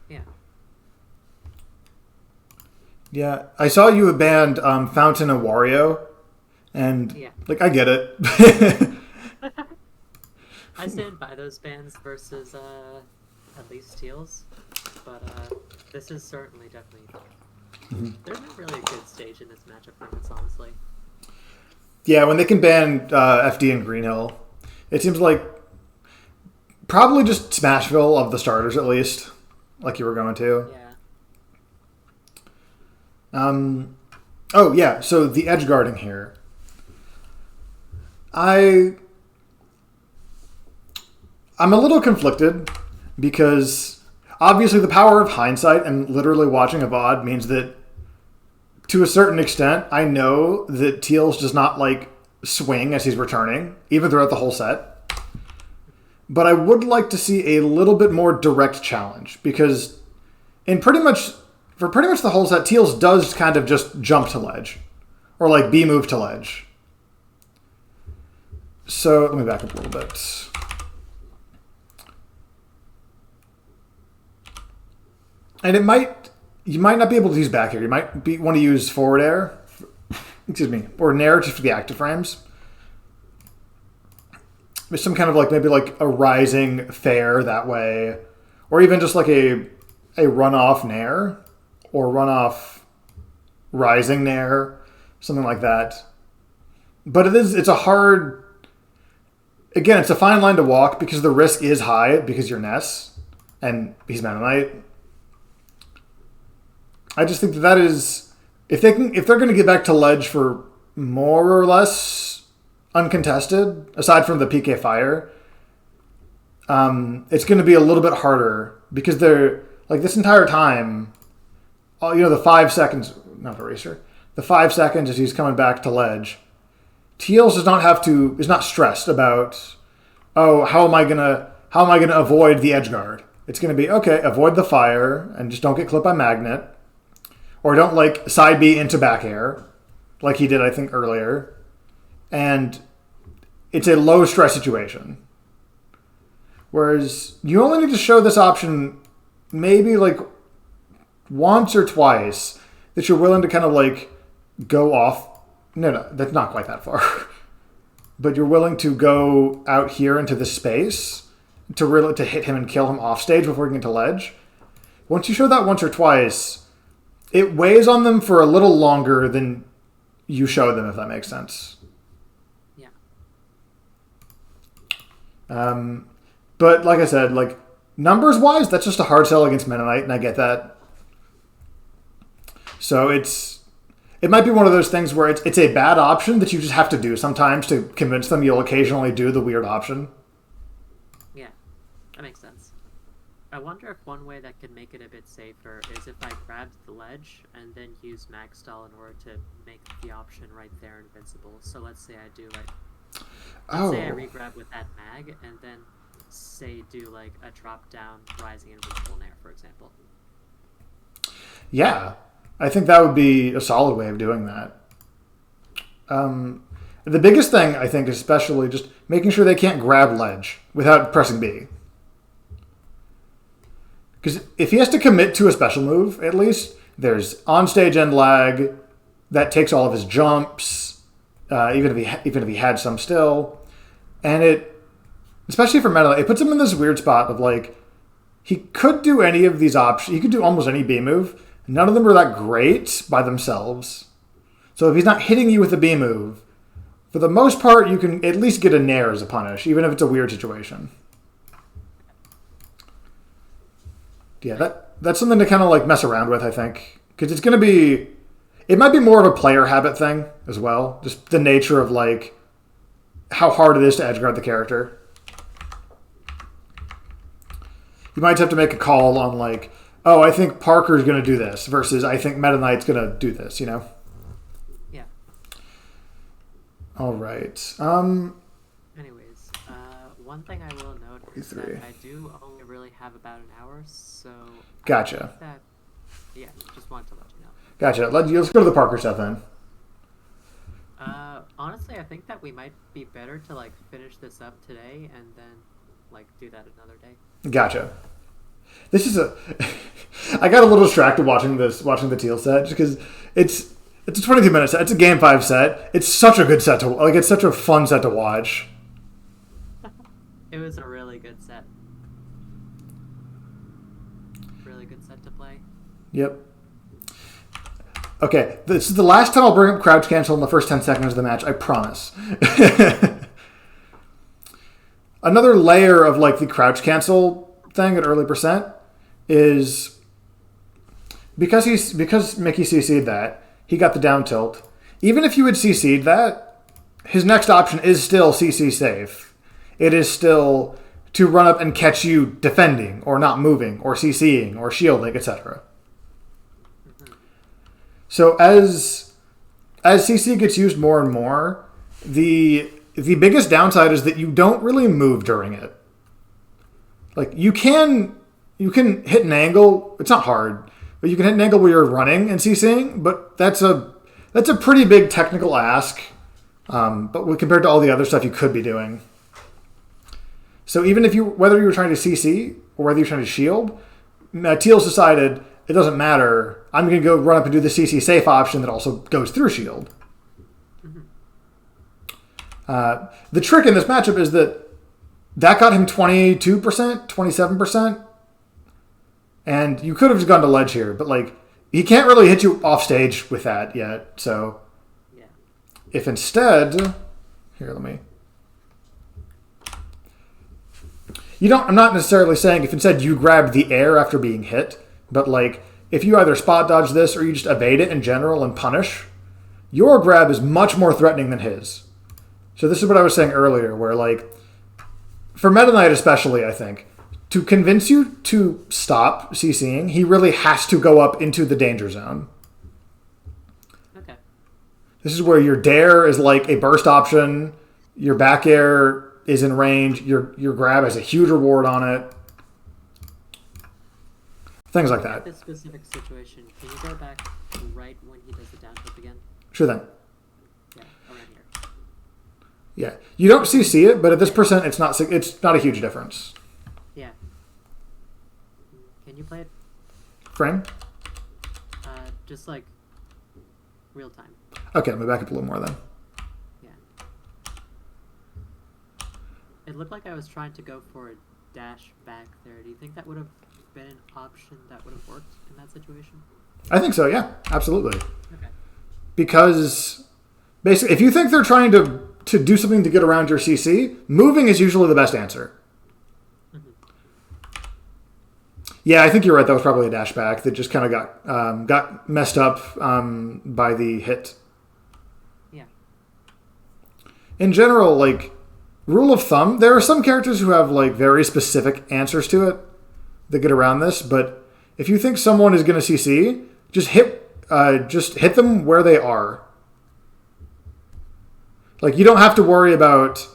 Yeah. Yeah, I saw you had banned Fountain and Wario, and yeah. Like I get it. I stand by those bans versus at least Tealz, but this is certainly definitely. There's not really a good stage in this matchup for us, honestly. Yeah, when they can ban FD and Greenhill, it seems like probably just Smashville of the starters at least, like you were going to. Yeah. Oh yeah, so the edge guarding here. I'm a little conflicted because obviously the power of hindsight and literally watching a VOD means that to a certain extent, I know that Tealz does not like swing as he's returning, even throughout the whole set. But I would like to see a little bit more direct challenge because for pretty much the whole set, Tealz does kind of just jump to ledge or like B move to ledge. So let me back up a little bit. And you might not be able to use back air. You might want to use forward air, or nair just for the active frames. With some kind of like maybe like a rising fair that way, or even just like a runoff nair or runoff rising nair, something like that. But it's a hard. Again, it's a fine line to walk because the risk is high because you're Ness and he's Meta Knight. I just think that is if they're going to get back to ledge for more or less uncontested, aside from the PK fire, it's going to be a little bit harder because they're like this entire time. The 5 seconds, not eraser. The 5 seconds as he's coming back to ledge. Tealz is not stressed about, how am I gonna avoid the edge guard? It's gonna be okay, avoid the fire and just don't get clipped by magnet. Or don't like side B into back air, like he did I think earlier. And it's a low stress situation. Whereas you only need to show this option maybe like once or twice that you're willing to kind of like go off. No, that's not quite that far. But you're willing to go out here into the space to hit him and kill him off stage before getting to ledge. Once you show that once or twice, it weighs on them for a little longer than you show them, if that makes sense. Yeah. But like I said, like numbers wise, that's just a hard sell against Meta Knight, and I get that. So it might be one of those things where it's a bad option that you just have to do sometimes to convince them you'll occasionally do the weird option. Yeah, that makes sense. I wonder if one way that could make it a bit safer is if I grabbed the ledge and then use mag stall in order to make the option right there invincible. So let's say I do let's say I re-grab with that mag and then do like a drop down rising invincible nair, for example. Yeah. I think that would be a solid way of doing that. The biggest thing, I think, is especially just making sure they can't grab ledge without pressing B. Because if he has to commit to a special move, at least, there's on-stage end lag that takes all of his jumps, even if he had some still. And it, especially for Meta, it puts him in this weird spot of like, he could do any of these options. He could do almost any B move. None of them are that great by themselves. So if he's not hitting you with a B move, for the most part, you can at least get a nair as a punish, even if it's a weird situation. Yeah, that's something to kind of like mess around with, I think, because it's going to be. It might be more of a player habit thing as well, just the nature of like how hard it is to edgeguard the character. You might have to make a call on like, oh, I think Parker's going to do this versus I think Meta Knight's going to do this, you know? Yeah. All right. Anyways, one thing I will note is that I do only really have about an hour, so... Gotcha. Yeah, just wanted to let you know. Gotcha. Let's go to the Parker stuff then. Honestly, I think that we might be better to like finish this up today and then like do that another day. Gotcha. This is I got a little distracted watching the Tealz set just because it's a 22-minute set. It's a Game 5 set. It's such a good set to like. It's such a fun set to watch. It was a really good set. Really good set to play. Yep. Okay, this is the last time I'll bring up crouch cancel in the first 10 seconds of the match. I promise. Another layer of like the crouch cancel thing at early percent is because Mickey CC'd that, he got the down tilt. Even if you had CC'd that, his next option is still CC safe. It is still to run up and catch you defending or not moving or CCing or shielding, etc. So as CC gets used more and more, the biggest downside is that you don't really move during it. Like you can hit an angle. It's not hard, but you can hit an angle where you're running and CCing. But that's a pretty big technical ask. But compared to all the other stuff you could be doing. So even if whether you were trying to CC or whether you're trying to shield, Tealz decided it doesn't matter. I'm going to go run up and do the CC safe option that also goes through shield. The trick in this matchup is that got him 22%, 27%. And you could have just gone to ledge here, but like he can't really hit you off stage with that yet. So yeah. If instead, here, I'm not necessarily saying if instead you grab the air after being hit, but like if you either spot dodge this or you just evade it in general and punish, your grab is much more threatening than his. So this is what I was saying earlier, where like for Meta Knight especially, I think, to convince you to stop CCing, he really has to go up into the danger zone. Okay. This is where your dare is like a burst option, your back air is in range, your grab has a huge reward on it. Things like that. In this specific situation, can you go back to right when he does the down tilt again? Sure thing. Yeah, around here. Yeah, you don't CC it, but at this percent, it's not a huge difference. Yeah. Can you play it? Frame? Just like real time. Okay, let me back up a little more then. Yeah. It looked like I was trying to go for a dash back there. Do you think that would have been an option that would have worked in that situation? I think so, yeah. Absolutely. Okay. Because basically, if you think they're trying to do something to get around your CC, moving is usually the best answer. Mm-hmm. Yeah, I think you're right. That was probably a dash back that just kind of got messed up by the hit. Yeah. In general, like, rule of thumb, there are some characters who have like very specific answers to it that get around this, but if you think someone is going to CC, just hit them where they are. Like, you don't have to worry about,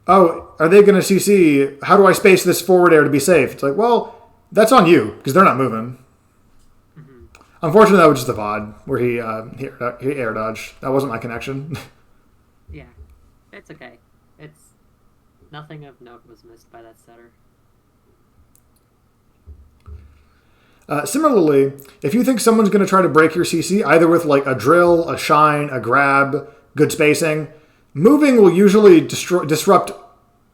oh, are they going to CC? How do I space this forward air to be safe? It's like, well, that's on you because they're not moving. Mm-hmm. Unfortunately, that was just the VOD where he air dodged. That wasn't my connection. Yeah, it's okay. Nothing of note was missed by that setter. Similarly, if you think someone's going to try to break your CC, either with like a drill, a shine, a grab, good spacing, moving will usually disrupt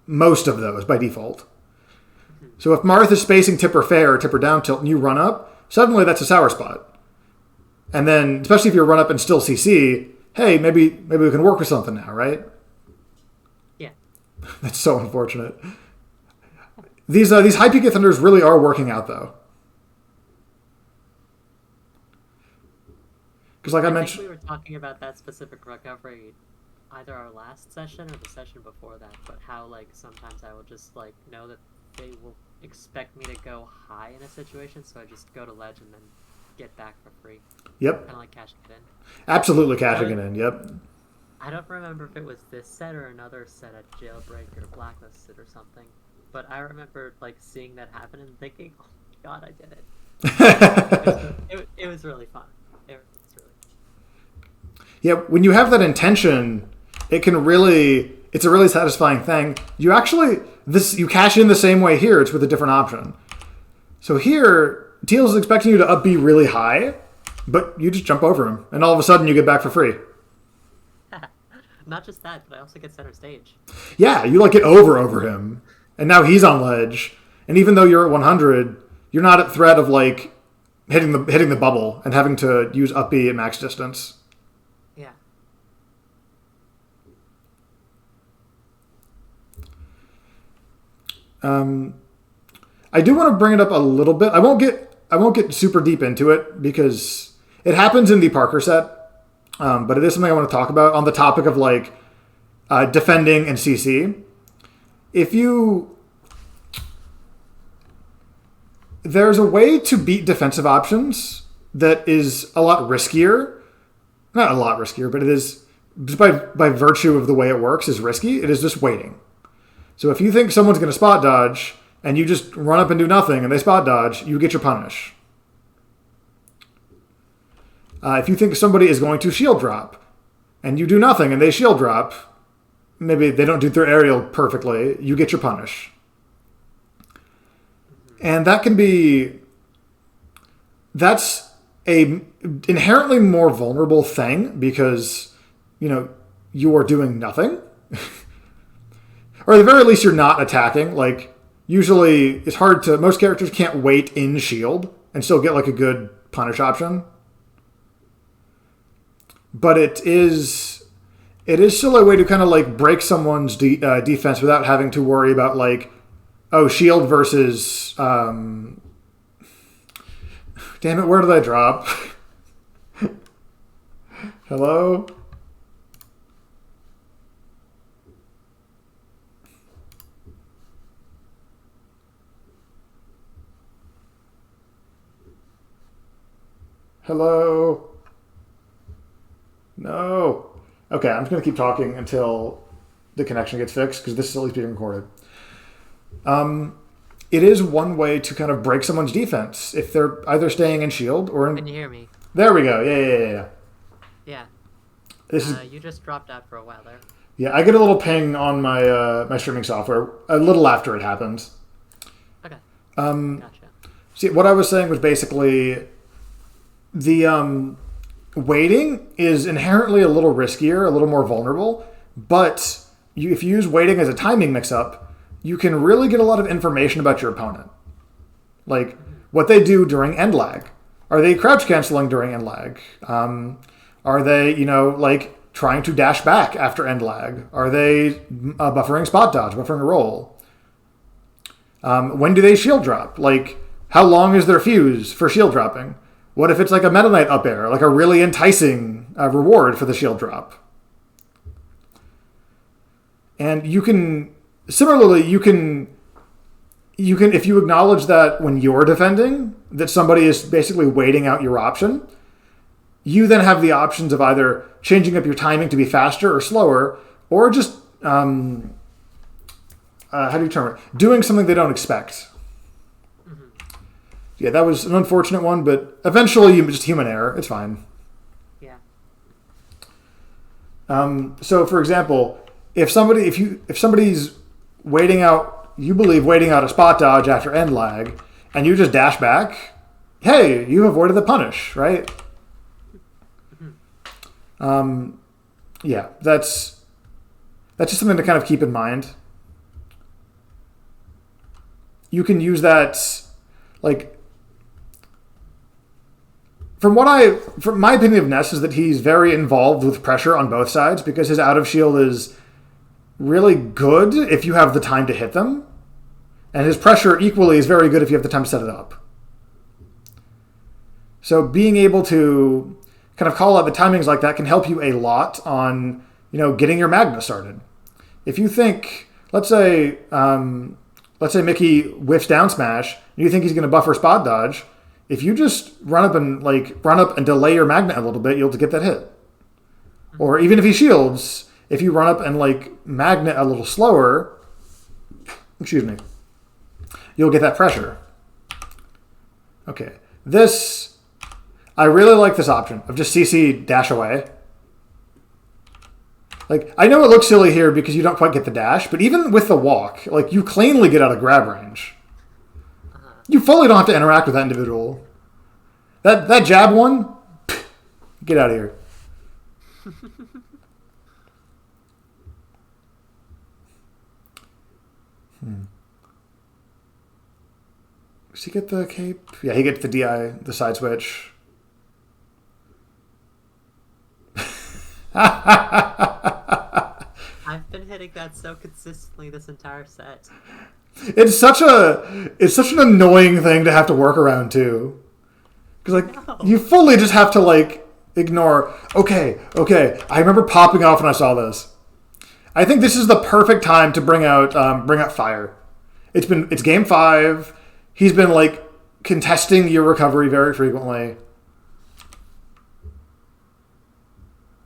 most of those by default. Mm-hmm. So if Marth is spacing tipper fair or tipper down tilt and you run up, suddenly that's a sour spot. And then, especially if you run up and still CC, hey, maybe we can work with something now, right? Yeah. That's so unfortunate. These high peak thunders really are working out though. Because like I think mentioned... we were talking about that specific recovery either our last session or the session before that, but how like sometimes I will just like know that they will expect me to go high in a situation, so I just go to ledge and then get back for free. Yep. Kind of like cashing it in. Absolutely cashing it in, yep. I don't remember if it was this set or another set at Jailbreak or Blacklisted or something, but I remember like seeing that happen and thinking, oh my god, I did it. It was really fun. It was really... Yeah, when you have that intention, it's a really satisfying thing. You cash in the same way here, it's with a different option. So here, Tealz is expecting you to up B really high, but you just jump over him, and all of a sudden you get back for free. Not just that, but I also get center stage. Yeah, you like get over him, and now he's on ledge, and even though you're at 100, you're not at threat of like hitting the bubble and having to use up B at max distance. Yeah. I do want to bring it up a little bit. I won't get super deep into it because it happens in the Parker set, but it is something I want to talk about on the topic of like defending and CC. There's a way to beat defensive options that is a lot riskier. Not a lot riskier, but it is just by virtue of the way it works is risky. It is just waiting. So if you think someone's going to spot dodge and you just run up and do nothing and they spot dodge, you get your punish. If you think somebody is going to shield drop and you do nothing and they shield drop, maybe they don't do their aerial perfectly, you get your punish. And that's a inherently more vulnerable thing because, you are doing nothing. Or at the very least, you're not attacking. Like, usually, it's hard to... Most characters can't wait in shield and still get, like, a good punish option. But it is still a way to kind of, like, break someone's defense without having to worry about, like, shield versus... Damn it, where did I drop? Hello? Hello? No. Okay, I'm just going to keep talking until the connection gets fixed, because this is at least being recorded. It is one way to kind of break someone's defense if they're either staying in shield or in... Can you hear me? There we go. Yeah. Yeah. This is... You just dropped out for a while there. Yeah, I get a little ping on my my streaming software a little after it happens. Okay. Gotcha. See, what I was saying was basically... The waiting is inherently a little riskier, a little more vulnerable, but if you use waiting as a timing mix-up, you can really get a lot of information about your opponent. Like, what they do during end lag. Are they crouch canceling during end lag? Are they, like, trying to dash back after end lag? Are they buffering spot dodge, buffering a roll? When do they shield drop? Like, how long is their fuse for shield dropping? What if it's like a Meta Knight up air, like a really enticing reward for the shield drop? And you can if you acknowledge that when you're defending, that somebody is basically waiting out your option, you then have the options of either changing up your timing to be faster or slower, or just, how do you term it? Doing something they don't expect. Yeah, that was an unfortunate one, but eventually just human error. It's fine. Yeah. So, for example, if somebody's waiting out a spot dodge after end lag, and you just dash back, hey, you avoided the punish, right? Yeah, that's just something to kind of keep in mind. You can use that, like... From my opinion of Ness is that he's very involved with pressure on both sides because his out of shield is really good if you have the time to hit them. And his pressure equally is very good if you have the time to set it up. So being able to kind of call out the timings like that can help you a lot on, getting your Magna started. If you think, let's say Mickey whiffs down smash, and you think he's going to buffer spot dodge, if you just run up and delay your Magna a little bit, you'll get that hit. Or even if he shields, if you run up and Magna a little slower, you'll get that pressure. Okay, I really like this option of just CC dash away. I know it looks silly here because you don't quite get the dash, but even with the walk, you cleanly get out of grab range. You fully don't have to interact with that individual. That jab one, get out of here. Does he get the cape? Yeah, he gets the DI, the side switch. I've been hitting that so consistently this entire set. It's such an annoying thing to have to work around too, because you fully just have to ignore. Okay. I remember popping off when I saw this. I think this is the perfect time to bring out fire. It's game 5. He's been contesting your recovery very frequently.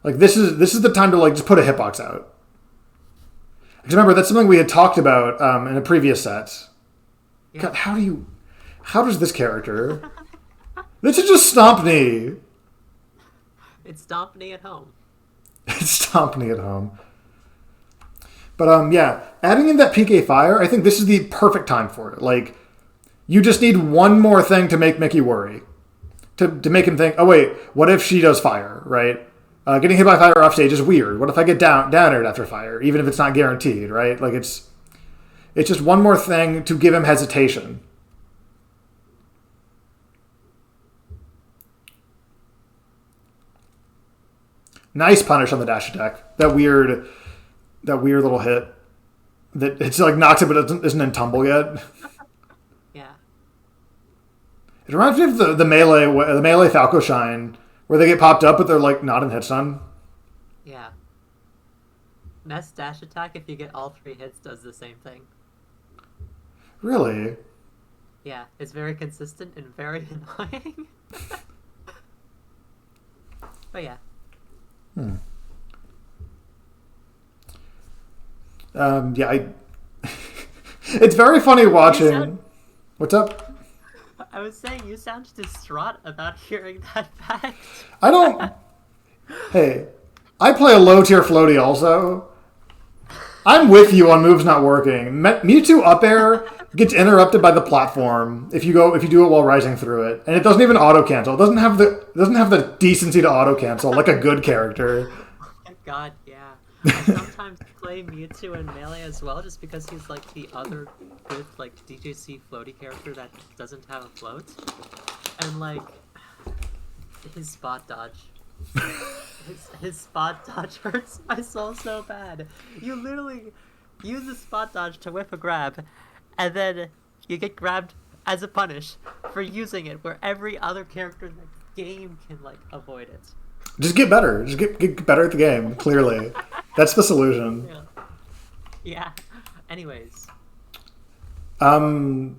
This is the time to just put a hitbox out. Because remember, that's something we had talked about in a previous set. Yeah. God, how does this character? This is just stomp knee. It's stomp knee at home. It's stomp knee at home. But yeah, adding in that PK fire, I think this is the perfect time for it. You just need one more thing to make Mickey worry. To make him think, oh wait, what if she does fire, right? Getting hit by fire off stage is weird. What if I get down aired after fire, even if it's not guaranteed, right? It's just one more thing to give him hesitation. Nice punish on the dash attack. That weird little hit that it's knocks it but isn't in tumble yet. Yeah. It reminds me of the melee Falco Shine, where they get popped up, but they're not in hit stun. Yeah. Nest dash attack, if you get all 3 hits, does the same thing. Really? Yeah, it's very consistent and very annoying. But yeah. Yeah, it's very funny watching. What's up? I was saying, you sound distraught about hearing that fact. I don't... Hey, I play a low-tier floaty also. I'm with you on moves not working. Mewtwo up air gets interrupted by the platform if you do it while rising through it. And it doesn't even auto-cancel. It doesn't have the decency to auto-cancel like a good character. Oh my god, yeah. I sometimes play Mewtwo in Melee as well, just because he's the other good DJC floaty character that doesn't have a float. And his spot dodge. his spot dodge hurts my soul so bad. You literally use the spot dodge to whip a grab, and then you get grabbed as a punish for using it, where every other character in the game can avoid it. Just get better. Just get better at the game, clearly. That's the solution. Yeah. Anyways. What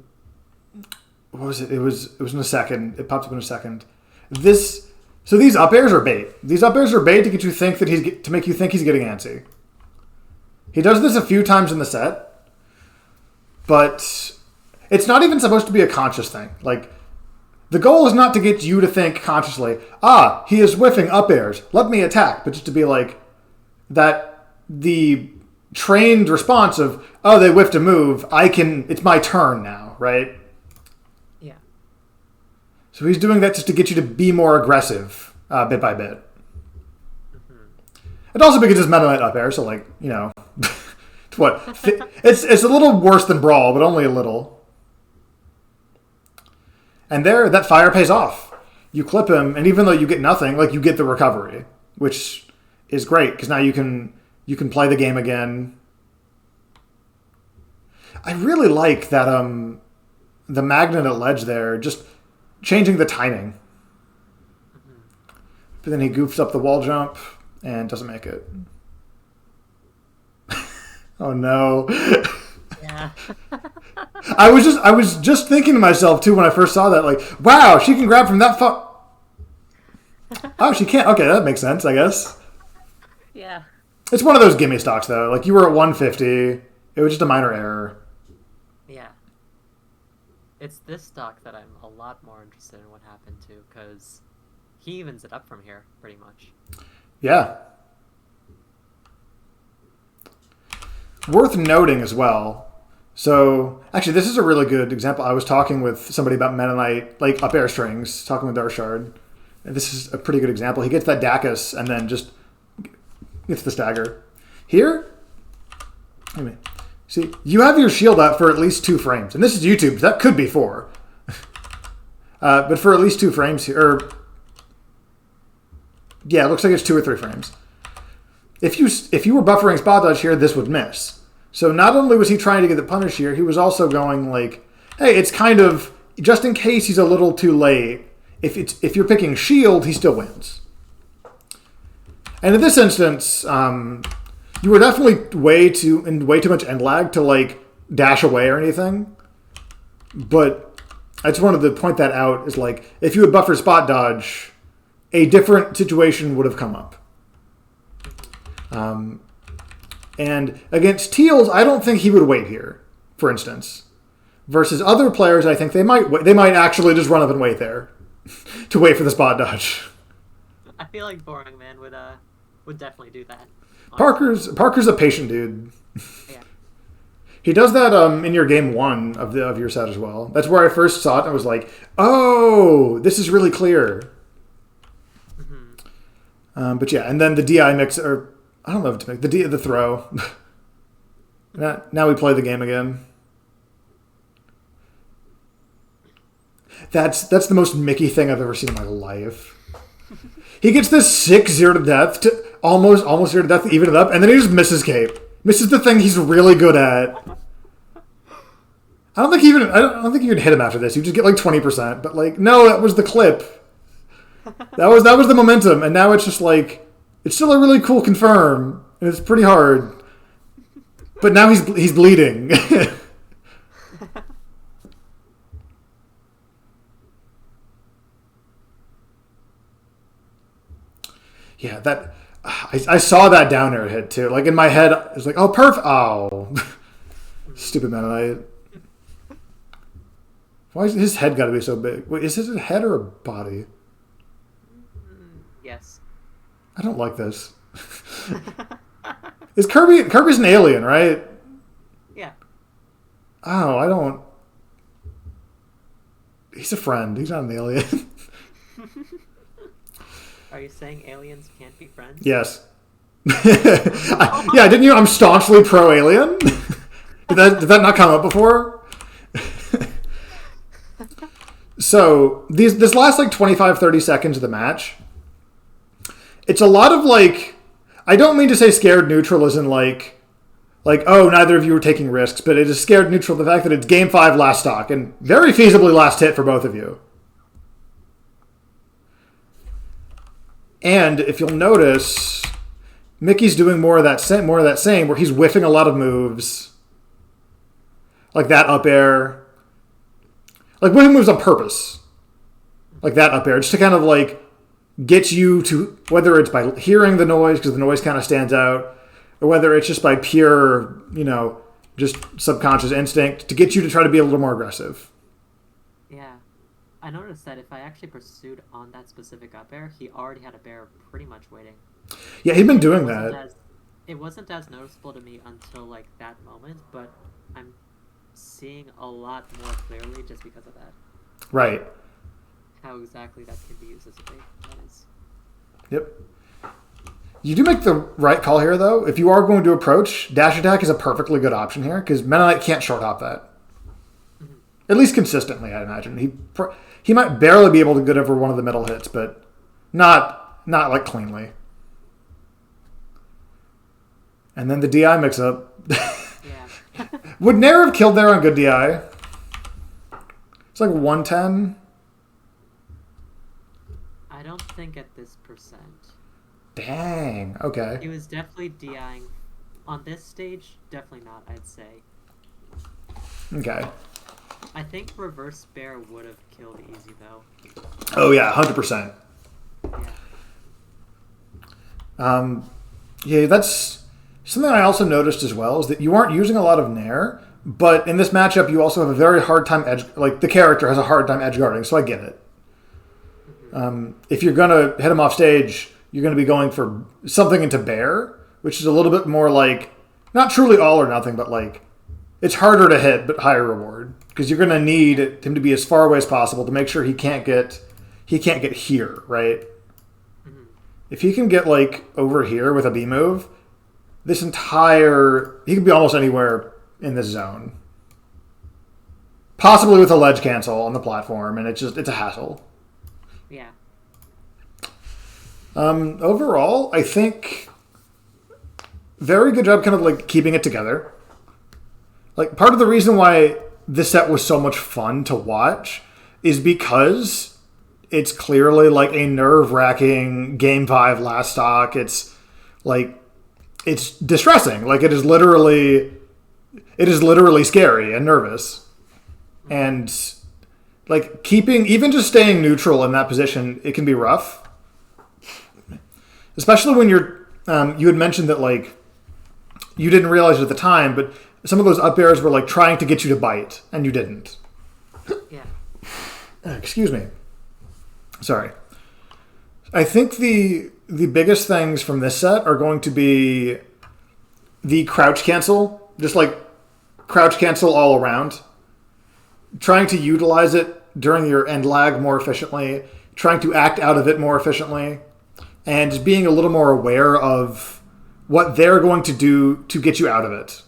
was it? It was in a second. It popped up in a second. So these up airs are bait. These up airs are bait to get you think to make you think he's getting antsy. He does this a few times in the set, but it's not even supposed to be a conscious thing. The goal is not to get you to think consciously, he is whiffing up airs, let me attack, but just to be that the trained response of, they whiffed a move, it's my turn now, right? Yeah. So he's doing that just to get you to be more aggressive, bit by bit. Mm-hmm. And also because it's Meta Knight up air, so it's what? It's a little worse than Brawl, but only a little. And there, that fire pays off. You clip him, and even though you get nothing, you get the recovery, which is great because now you can play the game again. I really like that the magnet at ledge there, just changing the timing. But then he goofs up the wall jump and doesn't make it. Oh no. Yeah. I was just thinking to myself too when I first saw that, like, wow, she can grab from that far. Oh, she can't. Okay, that makes sense, I guess. Yeah. It's one of those gimme stocks though. Like you were at 150. It was just a minor error. Yeah. It's this stock that I'm a lot more interested in what happened to, because he evens it up from here, pretty much. Yeah. Worth noting as well. So, actually, this is a really good example. I was talking with somebody about Mennonite, like up air strings, talking with Darshard. And this is a pretty good example. He gets that Dacus and then just gets the stagger. Here, see, you have your shield up for at least 2 frames. And this is YouTube. That could be 4. But for at least 2 frames here. Yeah, it looks like it's 2 or 3 frames. If you were buffering spot dodge here, this would miss. So not only was he trying to get the punish here, he was also going like, hey, it's kind of, just in case he's a little too late, if you're picking shield, he still wins. And in this instance, you were definitely way too much end lag to like dash away or anything. But I just wanted to point that out, is like, if you had buffer spot dodge, a different situation would have come up. And against Tealz, I don't think he would wait here, for instance. Versus other players, I think they might actually just run up and wait there to wait for the spot dodge. I feel like Boring Man would definitely do that. Parker's a patient dude. Yeah. He does that in your game 1 of your set as well. That's where I first saw it and I was like, oh, this is really clear. Mm-hmm. But yeah, and then the DI mix, or I don't know if to make the throw. Now we play the game again. That's the most Mickey thing I've ever seen in my life. He gets this sick 0 to death to almost 0 to death to even it up, and then he just misses cape. Misses the thing he's really good at. I don't think you could hit him after this. You just get like 20%. But like, no, that was the clip. That was the momentum, and now it's just like, it's still a really cool confirm, and it's pretty hard. But now he's bleeding. Yeah, that I saw that down air hit too. Like in my head, it was like, oh, perfect. Oh, stupid Mennonite. Why is his head got to be so big? Wait, is his a head or a body? Yes. I don't like this. Is Kirby's an alien, right? Yeah. Oh, I don't. He's a friend. He's not an alien. Are you saying aliens can't be friends? Yes. Yeah, didn't you? I'm staunchly pro-alien. Did that not come up before? So this last like 25, 30 seconds of the match, it's a lot of like, I don't mean to say scared neutral as in like, oh, neither of you are taking risks, but it is scared neutral the fact that it's game 5 last stock and very feasibly last hit for both of you. And if you'll notice, Mickey's doing more of that same, where he's whiffing a lot of moves, like that up air, like whiffing moves on purpose, like that up air, just to kind of like get you to, whether it's by hearing the noise because the noise kind of stands out, or whether it's just by pure, just subconscious instinct to get you to try to be a little more aggressive. Yeah. I noticed that if I actually pursued on that specific up air, he already had a bear pretty much waiting. Yeah, he'd been doing that. It wasn't as noticeable to me until like that moment, but I'm seeing a lot more clearly just because of that. Right. How exactly that can be used as a bait. That is. Yep. You do make the right call here, though. If you are going to approach, dash attack is a perfectly good option here, because Mennonite can't short hop that. Mm-hmm. At least consistently, I imagine. He might barely be able to get over one of the middle hits, but not like cleanly. And then the DI mix-up. Yeah. Would Nair have killed there on good DI? It's like 110. I don't think at this percent. Dang. Okay. He was definitely DIing on this stage. Definitely not, I'd say. Okay. I think reverse bear would have killed easy though. Oh yeah, 100%. Yeah. Yeah, that's something I also noticed as well, is that you aren't using a lot of Nair, but in this matchup you also have a very hard time the character has a hard time edge guarding, so I get it. If you're gonna hit him off stage, you're gonna be going for something into bear, which is a little bit more like, not truly all or nothing, but like, it's harder to hit but higher reward, because you're gonna need him to be as far away as possible to make sure he can't get here, right? If he can get, like, over here with a B move, he can be almost anywhere in this zone. Possibly with a ledge cancel on the platform, and it's a hassle. Yeah. Overall, I think very good job kind of, like, keeping it together. Like, part of the reason why this set was so much fun to watch is because it's clearly like a nerve-wracking Game 5 last stock. It's like, it's distressing. Like, it is literally scary and nervous. And like, even just staying neutral in that position, it can be rough. Especially when you had mentioned that, like, you didn't realize it at the time, but some of those up airs were like trying to get you to bite, and you didn't. Yeah. Excuse me. Sorry. I think the biggest things from this set are going to be the crouch cancel. Just like crouch cancel all around. Trying to utilize it during your end lag more efficiently. Trying to act out of it more efficiently. And just being a little more aware of what they're going to do to get you out of it.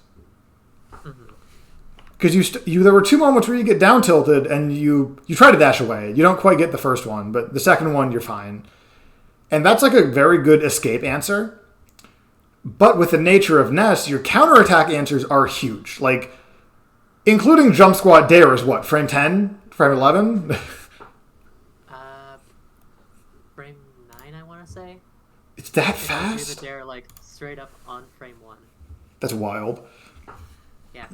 Because there were two moments where you get down tilted and you try to dash away. You don't quite get the first one, but the second one, you're fine. And that's like a very good escape answer. But with the nature of Ness, your counterattack answers are huge. Like, including jump squat dare is what? Frame 10? Frame 11? Frame 9, I want to say. It's that fast? Do the dare, like, straight up on frame 1. That's wild. Yeah.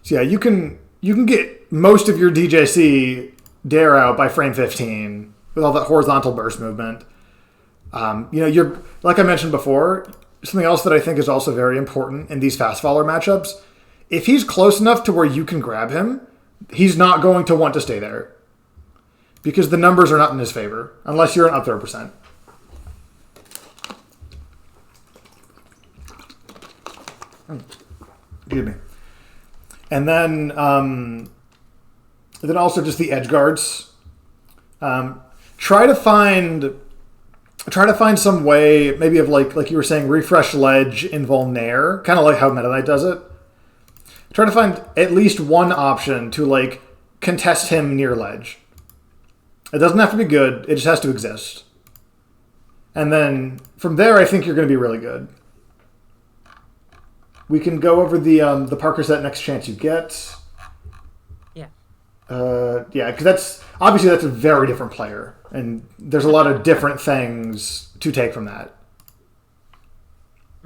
So yeah, you can get most of your DJC dare out by frame 15 with all that horizontal burst movement. You're, like I mentioned before, something else that I think is also very important in these fast faller matchups. If he's close enough to where you can grab him, he's not going to want to stay there because the numbers are not in his favor unless you're an up throw percent. Excuse me. And then also just the edge guards. Try to find some way, maybe of like you were saying, refresh ledge, invul nair, kind of like how Meta Knight does it. Try to find at least one option to like contest him near ledge. It doesn't have to be good; it just has to exist. And then from there, I think you're going to be really good. We can go over the Parker set next chance you get. Yeah. Because that's a very different player, and there's a lot of different things to take from that.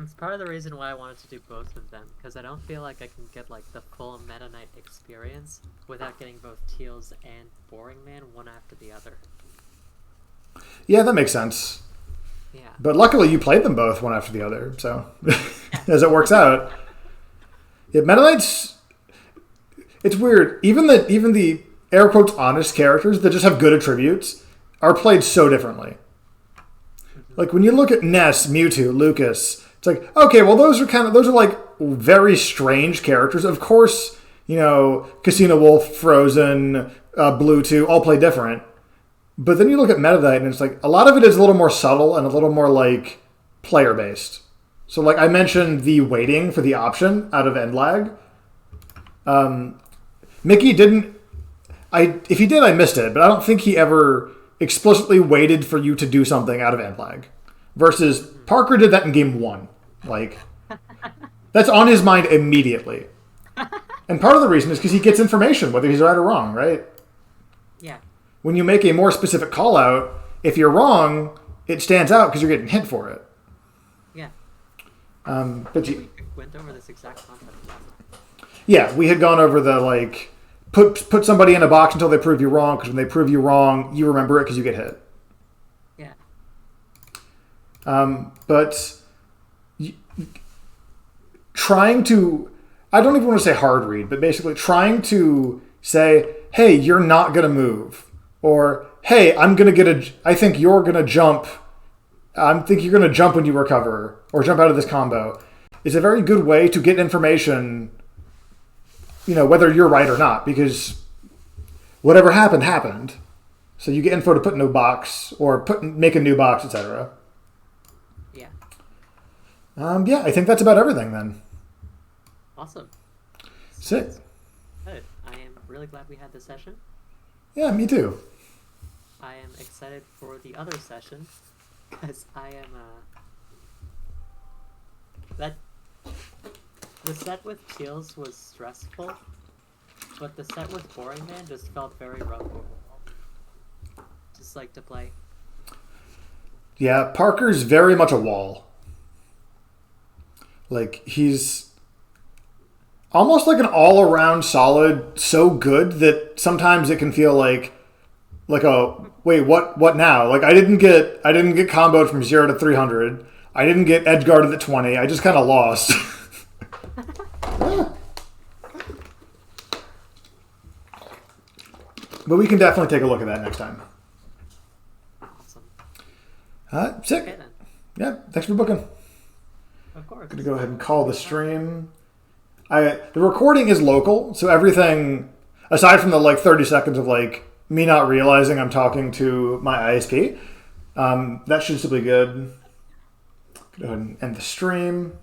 It's part of the reason why I wanted to do both of them, because I don't feel like I can get like the full Meta Knight experience without getting both Tealz and Boring Man one after the other. Yeah, that makes sense. Yeah. But luckily you played them both one after the other, so as it works out. Yeah, Meta Knight's, it's weird. Even the air quotes honest characters that just have good attributes are played so differently. Like when you look at Ness, Mewtwo, Lucas, it's like, okay, well those are like very strange characters. Of course, Casino Wolf, Frozen, Bluetooth all play different. But then you look at Meta Knight and it's like a lot of it is a little more subtle and a little more like player based. So like I mentioned the waiting for the option out of end lag. Mickey didn't. If he did, I missed it, but I don't think he ever explicitly waited for you to do something out of end lag. Versus Parker did that in game 1. Like, that's on his mind immediately. And part of the reason is because he gets information, whether he's right or wrong, right? Yeah. When you make a more specific call out, If you're wrong, it stands out because you're getting hit for it. Yeah. But We went over this exact concept last time. Yeah, we had gone over the like put somebody in a box until they prove you wrong, because when they prove you wrong, you remember it because you get hit. Yeah. But trying to, I don't even want to say hard read, but basically trying to say, hey, you're not going to move. Or, hey, I think you're going to jump. I think you're going to jump when you recover or jump out of this combo is a very good way to get information, whether you're right or not, because whatever happened. So you get info to put in a box or make a new box, etc. Yeah. Yeah, I think that's about everything then. Awesome. Sick. Good. I am really glad we had this session. Yeah, me too. I am excited for the other session because I am the set with Tealz was stressful, but the set with Boring Man just felt very rough overall. Just like to play. Yeah, Parker's very much a wall. Like, he's almost like an all-around solid, so good that sometimes it can feel like a wait, what now? Like, I didn't get comboed from 0 to 300. I didn't get edge guarded at 20. I just kind of lost. But we can definitely take a look at that next time. Awesome. Sick. Okay then. Yeah, thanks for booking. Of course. I'm going to go ahead and call the stream. The recording is local, so everything, aside from the 30 seconds of me not realizing I'm talking to my ISP, that should still be good. Go ahead and end the stream.